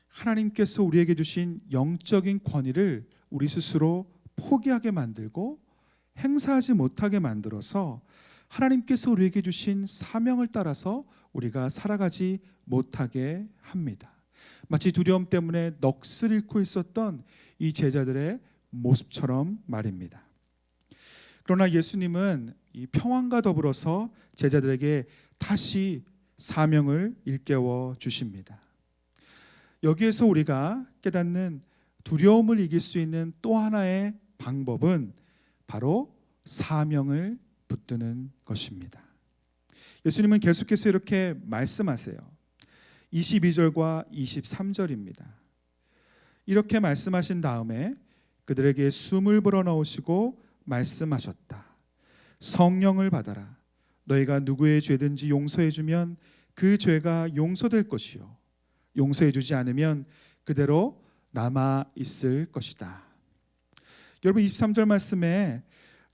하나님께서 우리에게 주신 영적인 권위를 우리 스스로 포기하게 만들고 행사하지 못하게 만들어서 하나님께서 우리에게 주신 사명을 따라서 우리가 살아가지 못하게 합니다. 마치 두려움 때문에 넋을 잃고 있었던 이 제자들의 모습처럼 말입니다. 그러나 예수님은 이 평안과 더불어서 제자들에게 다시 사명을 일깨워 주십니다. 여기에서 우리가 깨닫는 두려움을 이길 수 있는 또 하나의 방법은 바로 사명을 붙드는 것입니다. 예수님은 계속해서 이렇게 말씀하세요. 22절과 23절입니다. 이렇게 말씀하신 다음에 그들에게 숨을 불어넣으시고 말씀하셨다. 성령을 받아라. 너희가 누구의 죄든지 용서해 주면 그 죄가 용서될 것이요, 용서해 주지 않으면 그대로 남아 있을 것이다. 여러분, 23절 말씀에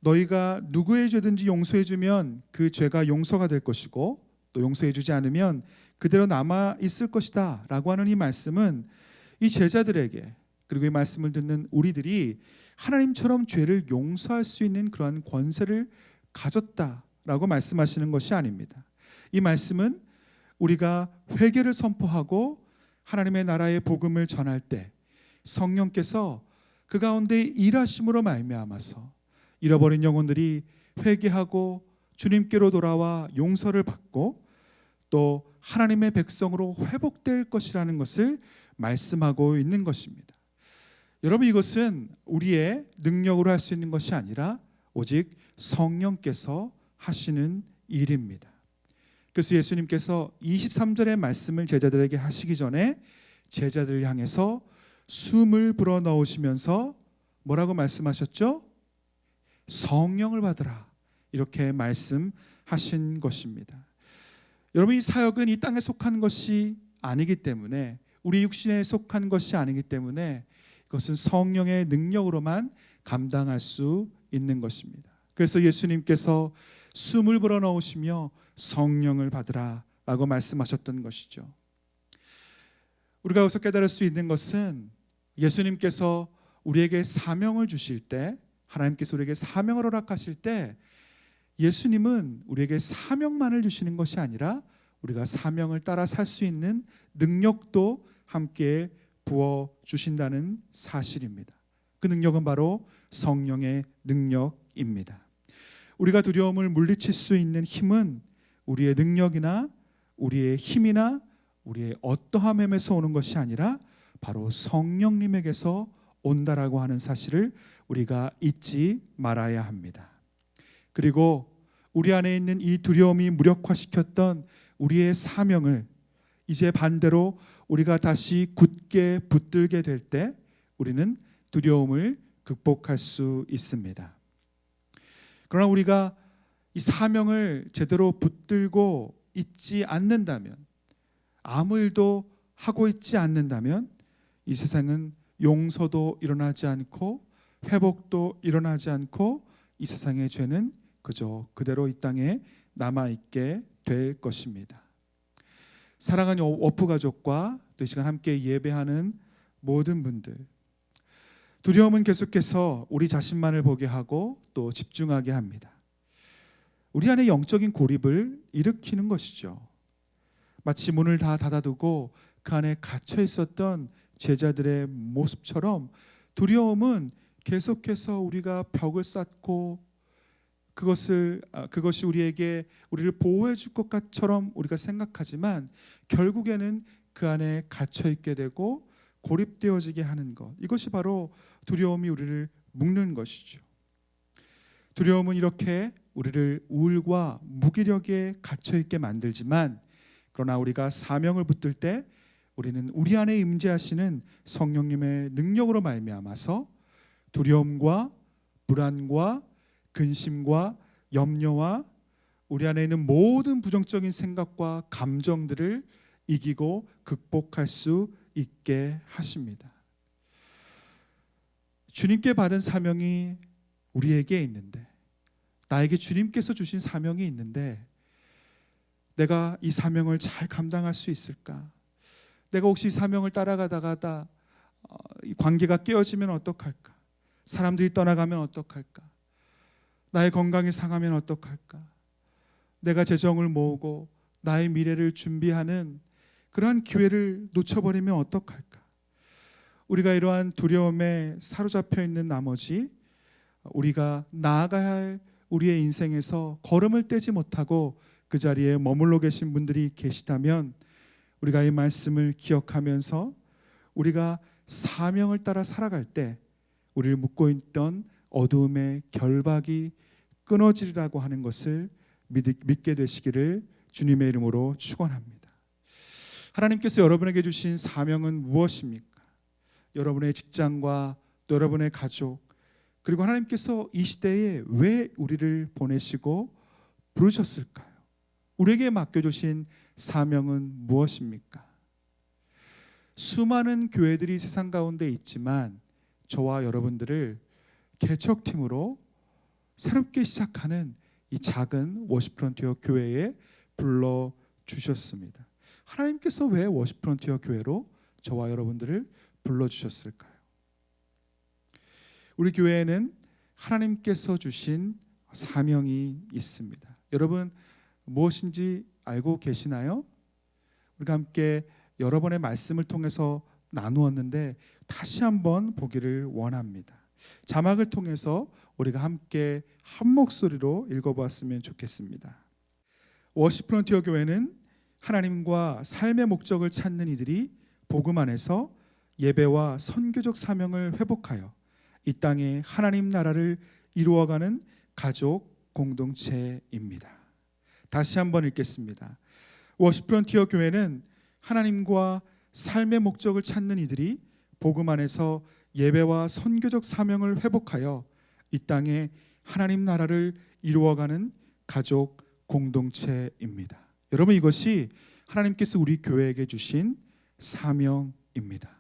너희가 누구의 죄든지 용서해 주면 그 죄가 용서가 될 것이고 또 용서해 주지 않으면 그대로 남아 있을 것이다 라고 하는 이 말씀은 이 제자들에게, 그리고 이 말씀을 듣는 우리들이 하나님처럼 죄를 용서할 수 있는 그러한 권세를 가졌다라고 말씀하시는 것이 아닙니다. 이 말씀은 우리가 회개를 선포하고 하나님의 나라의 복음을 전할 때 성령께서 그 가운데 일하심으로 말미암아서 잃어버린 영혼들이 회개하고 주님께로 돌아와 용서를 받고 또 하나님의 백성으로 회복될 것이라는 것을 말씀하고 있는 것입니다. 여러분, 이것은 우리의 능력으로 할 수 있는 것이 아니라 오직 성령께서 하시는 일입니다. 그래서 예수님께서 23절의 말씀을 제자들에게 하시기 전에 제자들을 향해서 숨을 불어넣으시면서 뭐라고 말씀하셨죠? 성령을 받으라, 이렇게 말씀하신 것입니다. 여러분, 이 사역은 이 땅에 속한 것이 아니기 때문에, 우리 육신에 속한 것이 아니기 때문에 이것은 성령의 능력으로만 감당할 수 있는 것입니다. 그래서 예수님께서 숨을 불어넣으시며 성령을 받으라 라고 말씀하셨던 것이죠. 우리가 여기서 깨달을 수 있는 것은 예수님께서 우리에게 사명을 주실 때, 하나님께서 우리에게 사명을 허락하실 때 예수님은 우리에게 사명만을 주시는 것이 아니라 우리가 사명을 따라 살 수 있는 능력도 함께 부어주신다는 사실입니다. 그 능력은 바로 성령의 능력입니다. 우리가 두려움을 물리칠 수 있는 힘은 우리의 능력이나 우리의 힘이나 우리의 어떠함에서 오는 것이 아니라 바로 성령님에게서 온다라고 하는 사실을 우리가 잊지 말아야 합니다. 그리고 우리 안에 있는 이 두려움이 무력화시켰던 우리의 사명을 이제 반대로 우리가 다시 굳게 붙들게 될 때 우리는 두려움을 극복할 수 있습니다. 그러나 우리가 이 사명을 제대로 붙들고 있지 않는다면, 아무 일도 하고 있지 않는다면 이 세상은 용서도 일어나지 않고 회복도 일어나지 않고 이 세상의 죄는 그저 그대로 이 땅에 남아있게 될 것입니다. 사랑하는 워프 가족과 또 이 시간 함께 예배하는 모든 분들, 두려움은 계속해서 우리 자신만을 보게 하고 또 집중하게 합니다. 우리 안에 영적인 고립을 일으키는 것이죠. 마치 문을 다 닫아두고 그 안에 갇혀 있었던 제자들의 모습처럼 두려움은 계속해서 우리가 벽을 쌓고 그것이 우리를 보호해 줄 것 같처럼 우리가 생각하지만 결국에는 그 안에 갇혀 있게 되고 고립되어지게 하는 것, 이것이 바로 두려움이 우리를 묶는 것이죠. 두려움은 이렇게 우리를 우울과 무기력에 갇혀 있게 만들지만, 그러나 우리가 사명을 붙들 때 우리는 우리 안에 임재하시는 성령님의 능력으로 말미암아서 두려움과 불안과 근심과 염려와 우리 안에 있는 모든 부정적인 생각과 감정들을 이기고 극복할 수 있게 하십니다. 주님께 받은 사명이 우리에게 있는데, 나에게 주님께서 주신 사명이 있는데 내가 이 사명을 잘 감당할 수 있을까? 내가 혹시 이 사명을 따라가다가 이 관계가 깨어지면 어떡할까? 사람들이 떠나가면 어떡할까? 나의 건강이 상하면 어떡할까? 내가 재정을 모으고 나의 미래를 준비하는 그러한 기회를 놓쳐버리면 어떡할까? 우리가 이러한 두려움에 사로잡혀 있는 나머지 우리가 나아가야 할 우리의 인생에서 걸음을 떼지 못하고 그 자리에 머물러 계신 분들이 계시다면 우리가 이 말씀을 기억하면서 우리가 사명을 따라 살아갈 때 우리를 묶고 있던 어두움의 결박이 끊어지리라고 하는 것을 믿게 되시기를 주님의 이름으로 축원합니다. 하나님께서 여러분에게 주신 사명은 무엇입니까? 여러분의 직장과 또 여러분의 가족, 그리고 하나님께서 이 시대에 왜 우리를 보내시고 부르셨을까요? 우리에게 맡겨주신 사명은 무엇입니까? 수많은 교회들이 세상 가운데 있지만 저와 여러분들을 개척팀으로 새롭게 시작하는 이 작은 워십 프론티어 교회에 불러주셨습니다. 하나님께서 왜 워십 프론티어 교회로 저와 여러분들을 불러주셨을까요? 우리 교회에는 하나님께서 주신 사명이 있습니다. 여러분 무엇인지 알고 계시나요? 우리가 함께 여러 번의 말씀을 통해서 나누었는데 다시 한번 보기를 원합니다. 자막을 통해서 우리가 함께 한 목소리로 읽어보았으면 좋겠습니다. 워십 프론티어 교회는 하나님과 삶의 목적을 찾는 이들이 복음 안에서 예배와 선교적 사명을 회복하여 이 땅에 하나님 나라를 이루어가는 가족 공동체입니다. 다시 한번 읽겠습니다. 워십 프론티어 교회는 하나님과 삶의 목적을 찾는 이들이 복음 안에서 예배와 선교적 사명을 회복하여 이 땅에 하나님 나라를 이루어가는 가족 공동체입니다. 여러분 이것이 하나님께서 우리 교회에게 주신 사명입니다.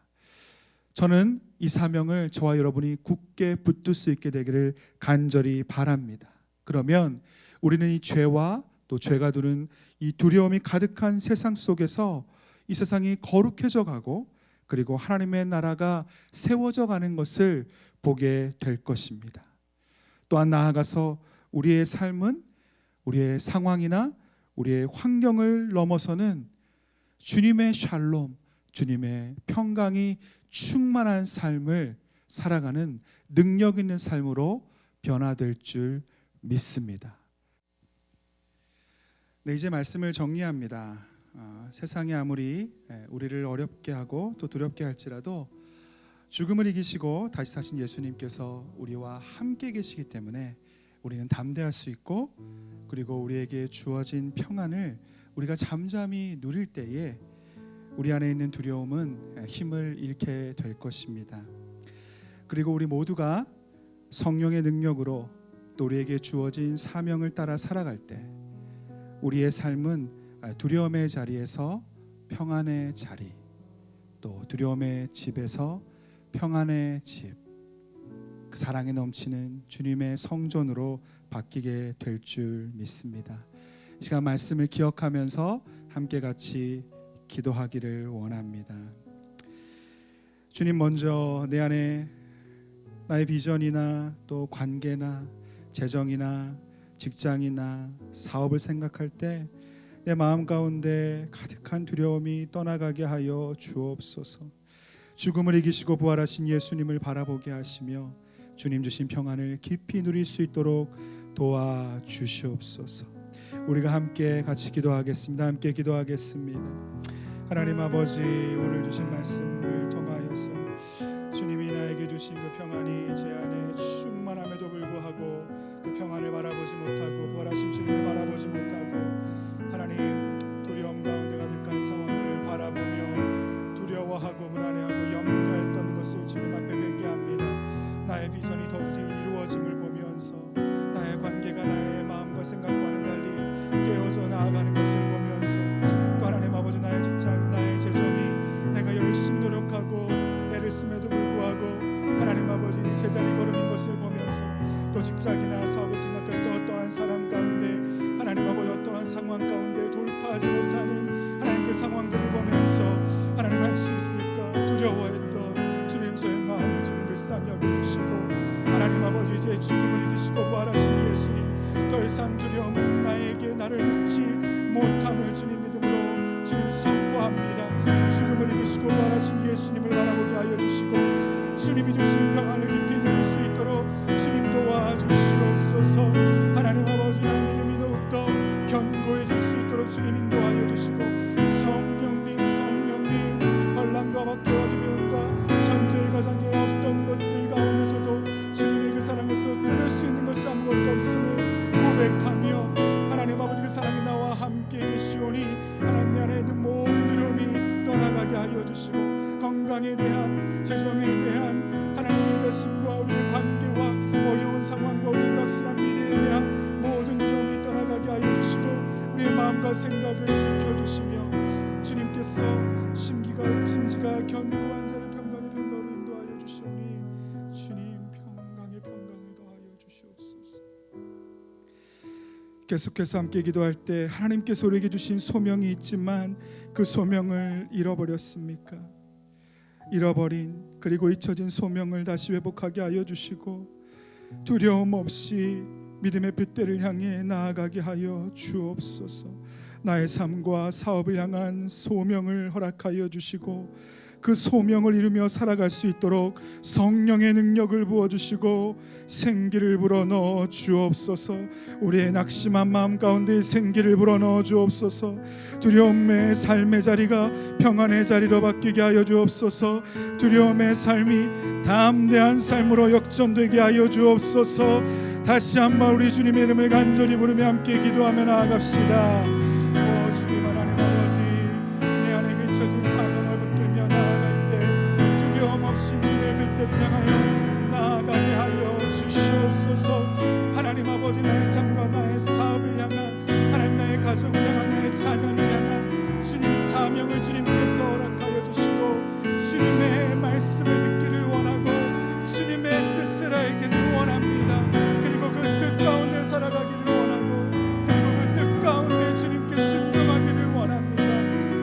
저는 이 사명을 저와 여러분이 굳게 붙들 수 있게 되기를 간절히 바랍니다. 그러면 우리는 이 죄와 또 죄가 두는 이 두려움이 가득한 세상 속에서 이 세상이 거룩해져 가고 그리고 하나님의 나라가 세워져 가는 것을 보게 될 것입니다. 또한 나아가서 우리의 삶은 우리의 상황이나 우리의 환경을 넘어서는 주님의 샬롬, 주님의 평강이 충만한 삶을 살아가는 능력 있는 삶으로 변화될 줄 믿습니다. 네, 이제 말씀을 정리합니다. 세상이 아무리 우리를 어렵게 하고 또 두렵게 할지라도 죽음을 이기시고 다시 사신 예수님께서 우리와 함께 계시기 때문에 우리는 담대할 수 있고, 그리고 우리에게 주어진 평안을 우리가 잠잠히 누릴 때에 우리 안에 있는 두려움은 힘을 잃게 될 것입니다. 그리고 우리 모두가 성령의 능력으로 또 우리에게 주어진 사명을 따라 살아갈 때 우리의 삶은 두려움의 자리에서 평안의 자리, 또 두려움의 집에서 평안의 집, 그 사랑에 넘치는 주님의 성전으로 바뀌게 될 줄 믿습니다. 이 시간 말씀을 기억하면서 함께 같이 기도하기를 원합니다. 주님, 먼저 내 안에 나의 비전이나 또 관계나 재정이나 직장이나 사업을 생각할 때 내 마음 가운데 가득한 두려움이 떠나가게 하여 주옵소서. 죽음을 이기시고 부활하신 예수님을 바라보게 하시며 주님 주신 평안을 깊이 누릴 수 있도록 도와주시옵소서. 우리가 함께 같이 기도하겠습니다. 함께 기도하겠습니다. 하나님 아버지, 오늘 주신 말씀을 통하여서 주님이 나에게 주신 그 평안이 제 안에 충만함에도 불구하고 그 평안을 바라보지 못하고 부활하신 주님을 바라보지 못하고 하나님 두려움 가운데 가득한 상황들을 바라보며 두려워하고 불안해하고 염려했던 것을 주님 앞에 회개합니다. 나의 비전이 더욱이 이루어짐을 보면서 나의 관계가 나의 마음과 생각과는 달리 깨어져 나아가는 것을 보면서 또 하나님 아버지, 나의 직장, 나의 재정이 내가 열심히 노력하고 애를 씀에도 불구하고 하나님 아버지 제자리 걸음인 것을 보면서 또 직장이나 사업을 생각할 때 어떠한 사람 가운데 하나님 아버지 어떠한 상황 가운데 돌파하지 못하는 하나님 그 상황들을 보면서 하나님 할 수 있을까 두려워했던 주님, 저의 마음을 주님 불쌍히 여겨주시고 하나님 아버지 이제 죽음을 이기시고 부활하신 예수님, 더 이상 두려움은 나를 묶지 못함을 주님 믿음으로 주님 선포합니다. 죽음을 이기시고 부활하신 예수님을 바라보게 하여 주시고 주님이 주신 평안을 깊이 누릴 수 있도록 주님 도와주시옵소서. 하나님 아버지, 나의 믿음이 더욱더 견고해질 수 있도록 주님 인도하여 주시고 성령님 혼란과 박해와 기병과 전쟁 가장의 어떤 것들 가운데서도 주님의 그 사랑에서 끊을 수 있는 것이 아무것도 없음을 고백하며 하나님 아버지 그 사랑이 나와 함께 계시오니 하나님 내 안에 있는 모든 두려움이 떠나가게 하여 주시고 건강에 대한, 재정에 대한, 하나님 우리 자신과 우리의 관계와 어려운 상황과 우리의 불확실한 미래에 대한 모든 두려움이 떠나가게 하여 주시고 우리의 마음과 생각을 지켜주시며 주님께서 심지가 견고한 자를 평강의 평강으로 인도하여 주시오니 주님 평강의 평강을 더하여 주시옵소서. 계속해서 함께 기도할 때 하나님께서 우리에게 주신 소명이 있지만 그 소명을 잃어버렸습니까? 잃어버린 그리고 잊혀진 소명을 다시 회복하게 하여 주시고 두려움 없이 믿음의 둣대를 향해 나아가게 하여 주옵소서. 나의 삶과 사업을 향한 소명을 허락하여 주시고 그 소명을 이루며 살아갈 수 있도록 성령의 능력을 부어주시고 생기를 불어넣어 주옵소서. 우리의 낙심한 마음 가운데 생기를 불어넣어 주옵소서. 두려움의 삶의 자리가 평안의 자리로 바뀌게 하여 주옵소서. 두려움의 삶이 담대한 삶으로 역전되게 하여 주옵소서. 다시 한번 우리 주님의 이름을 간절히 부르며 함께 기도하며 나아갑시다. 주님 하나님 아버지, 내 안에 잊혀진 사명을 붙들며 나아갈 때 두려움 없이 믿음의 둣대를 향하여 나아가게 하여 주시옵소서. 하나님 아버지, 나의 삶과 나의 사업을 향한, 하나님 나의 가족을 향한, 나의 자녀를 향한 주님 사명을 주님께서 허락하여 주시고 주님의 말씀을 듣기를 원하고 주님의 뜻을 알기를 원합니다. 그리고 그 뜻 가운데 살아가기를 원하고 그리고 그 뜻 가운데 주님께 순종하기를 원합니다.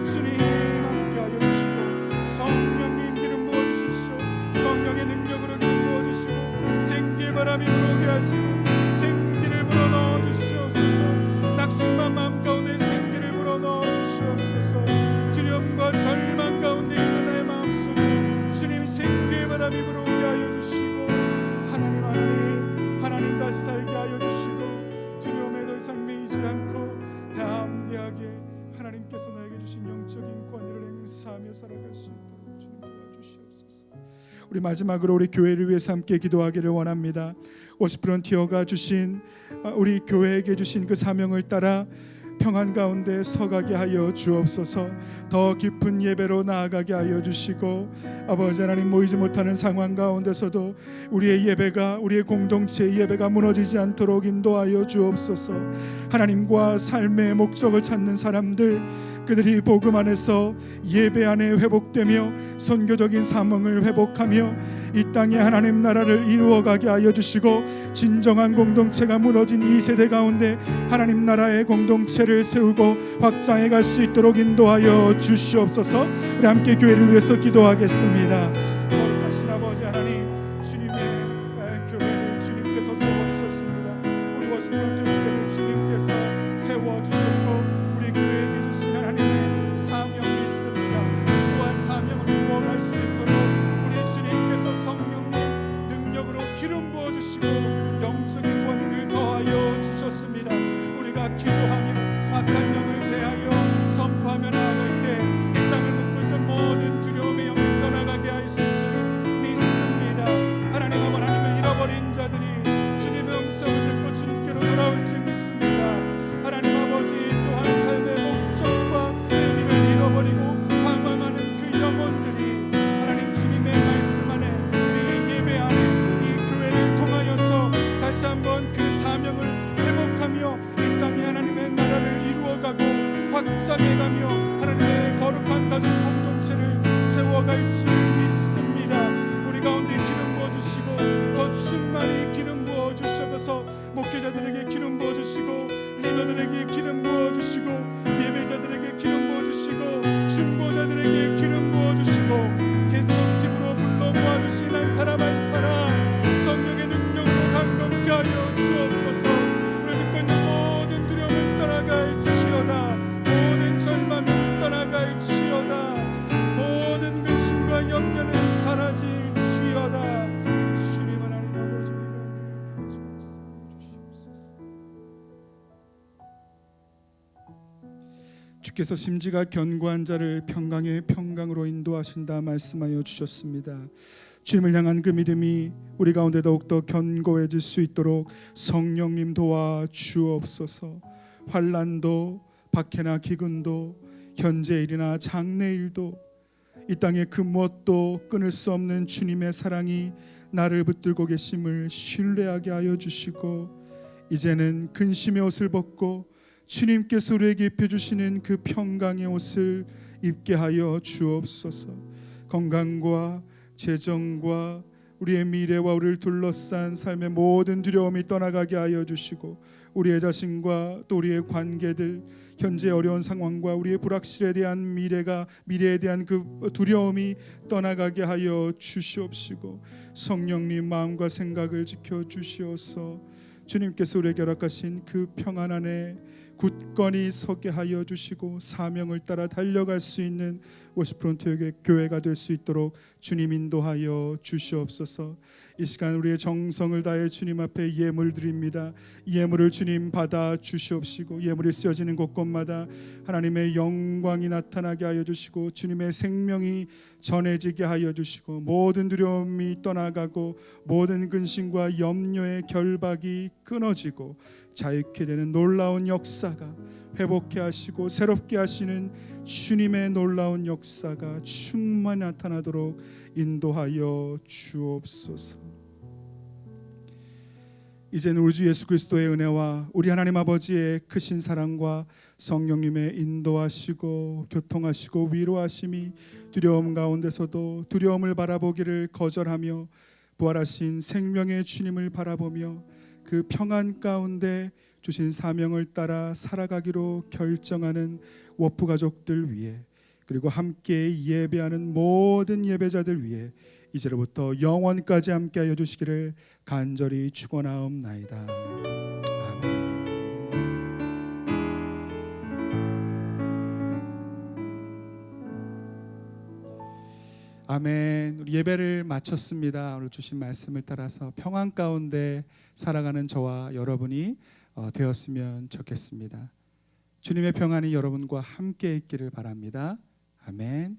주님 함께하여 주시고 성령님 기름 부어주십시오. 성령의 능력으로 기름 부어주시고 생기의 바람이 불어오게 하시고 생기를 불어넣어 주시옵소서. 낙심한 마음 가운데 생기를 불어넣어 주시옵소서. 두려움과 절망 가운데 있는 나의 마음속에 주님 생기의 바람이 불어오게 하여 주시옵소서. 우리 마지막으로 우리 교회를 위해서 함께 기도하기를 원합니다. 워십 프론티어가 주신 우리 교회에게 주신 그 사명을 따라 평안 가운데 서가게 하여 주옵소서. 더 깊은 예배로 나아가게 하여 주시고, 아버지 하나님, 모이지 못하는 상황 가운데서도 우리의 예배가, 우리의 공동체의 예배가 무너지지 않도록 인도하여 주옵소서. 하나님과 삶의 목적을 찾는 사람들, 그들이 복음 안에서 예배 안에 회복되며 선교적인 사명을 회복하며 이 땅에 하나님 나라를 이루어가게 하여 주시고, 진정한 공동체가 무너진 이 세대 가운데 하나님 나라의 공동체를 세우고 확장해 갈 수 있도록 인도하여 주시옵소서. 우리 함께 교회를 위해서 기도하겠습니다. 거룩하신 아버지 하나님, 주님의 교회를 주님께서 세워주셨습니다. 우리 워십 프론티어 교회를 주님께서 세워주셨고, 우리 교회에게 주신 하나님의 사명이 있습니다. 또한 사명을 이루어갈 수 있도록 우리 주님께서 성령님 능력으로 기름 부어주시고 영적인 권위를 더하여 주셨습니다. 우리가 기도하며 악한 영을 대하여 선포하며 나아갈 때 이 땅을 묶고 있던 모든 두려움의 영이 떠나가게 하실 줄 믿습니다. 하나님 아버지, 하나님을 잃어버린 자들이 주님의 음성을 듣고 주님께로 돌아올 줄 믿습니다. 하나님 아버지, 또한 삶의 목적과 의미를 잃어버리고 방황하는 그 영혼들이 하나님 주님의 말씀 안에, 우리의 예배 안에, 이 교회를 통하여서 다시 한번 그 사명을 회복하며 이 땅에 하나님의 나라를 이루어가고 확장해가며 하나님의 거룩한 가족 공동체를 세워갈 줄 믿습니다. 우리 가운데 기름 부어주시고 더 충만히 기름 부어주셔서 목회자들에게 기름 부어주시고 리더들에게 기름 부어주시고 예배자들에게 기름 부어주시고 중보자들에게 기름 부어주시고 개척팀으로 불러 모아주신 한 사람 한 사람 성령의 능력으로 감동케 하여 주옵소서. 우리를 듣고 있는 모든 두려움은 떠나갈지어다. 모든 절망은 떠나갈지어다. 모든 근심과 염려는 사라질지어다. 주님 하나님 아버지, 우리가 주시옵소서. 주께서 심지가 견고한 자를 평강의 평강으로 인도하신다 말씀하여 주셨습니다. 주님을 향한 그 믿음이 우리 가운데 더욱더 견고해질 수 있도록 성령님 도와 주옵소서. 환난도 박해나 기근도 현재 일이나 장래 일도 이 땅의 그 무엇도 끊을 수 없는 주님의 사랑이 나를 붙들고 계심을 신뢰하게 하여 주시고, 이제는 근심의 옷을 벗고 주님께서 우리에게 입혀주시는 그 평강의 옷을 입게 하여 주옵소서. 건강과 재정과 우리의 미래와 우리를 둘러싼 삶의 모든 두려움이 떠나가게 하여 주시고, 우리의 자신과 또 우리의 관계들, 현재 어려운 상황과 우리의 불확실에 대한 미래에 대한 그 두려움이 떠나가게 하여 주시옵시고, 성령님 마음과 생각을 지켜 주시어서 주님께서 우리에게 허락하신 그 평안 안에 굳건히 서게 하여 주시고 사명을 따라 달려갈 수 있는 워십 프론티어 교회가 될 수 있도록 주님 인도하여 주시옵소서. 이 시간 우리의 정성을 다해 주님 앞에 예물 드립니다. 예물을 주님 받아 주시옵시고, 예물이 쓰여지는 곳곳마다 하나님의 영광이 나타나게 하여 주시고 주님의 생명이 전해지게 하여 주시고, 모든 두려움이 떠나가고 모든 근심과 염려의 결박이 끊어지고 자유케 되는 놀라운 역사가, 회복케 하시고 새롭게 하시는 주님의 놀라운 역사가 충만히 나타나도록 인도하여 주옵소서. 이제는 우리 주 예수 그리스도의 은혜와 우리 하나님 아버지의 크신 사랑과 성령님의 인도하시고 교통하시고 위로하심이 두려움 가운데서도 두려움을 바라보기를 거절하며 부활하신 생명의 주님을 바라보며 그 평안 가운데 주신 사명을 따라 살아가기로 결정하는 워프 가족들 위해, 그리고 함께 예배하는 모든 예배자들 위해 이제로부터 영원까지 함께하여 주시기를 간절히 축원하옵나이다. 아멘. 아멘. 우리 예배를 마쳤습니다. 오늘 주신 말씀을 따라서 평안 가운데 살아가는 저와 여러분이 되었으면 좋겠습니다. 주님의 평안이 여러분과 함께 있기를 바랍니다. 아멘.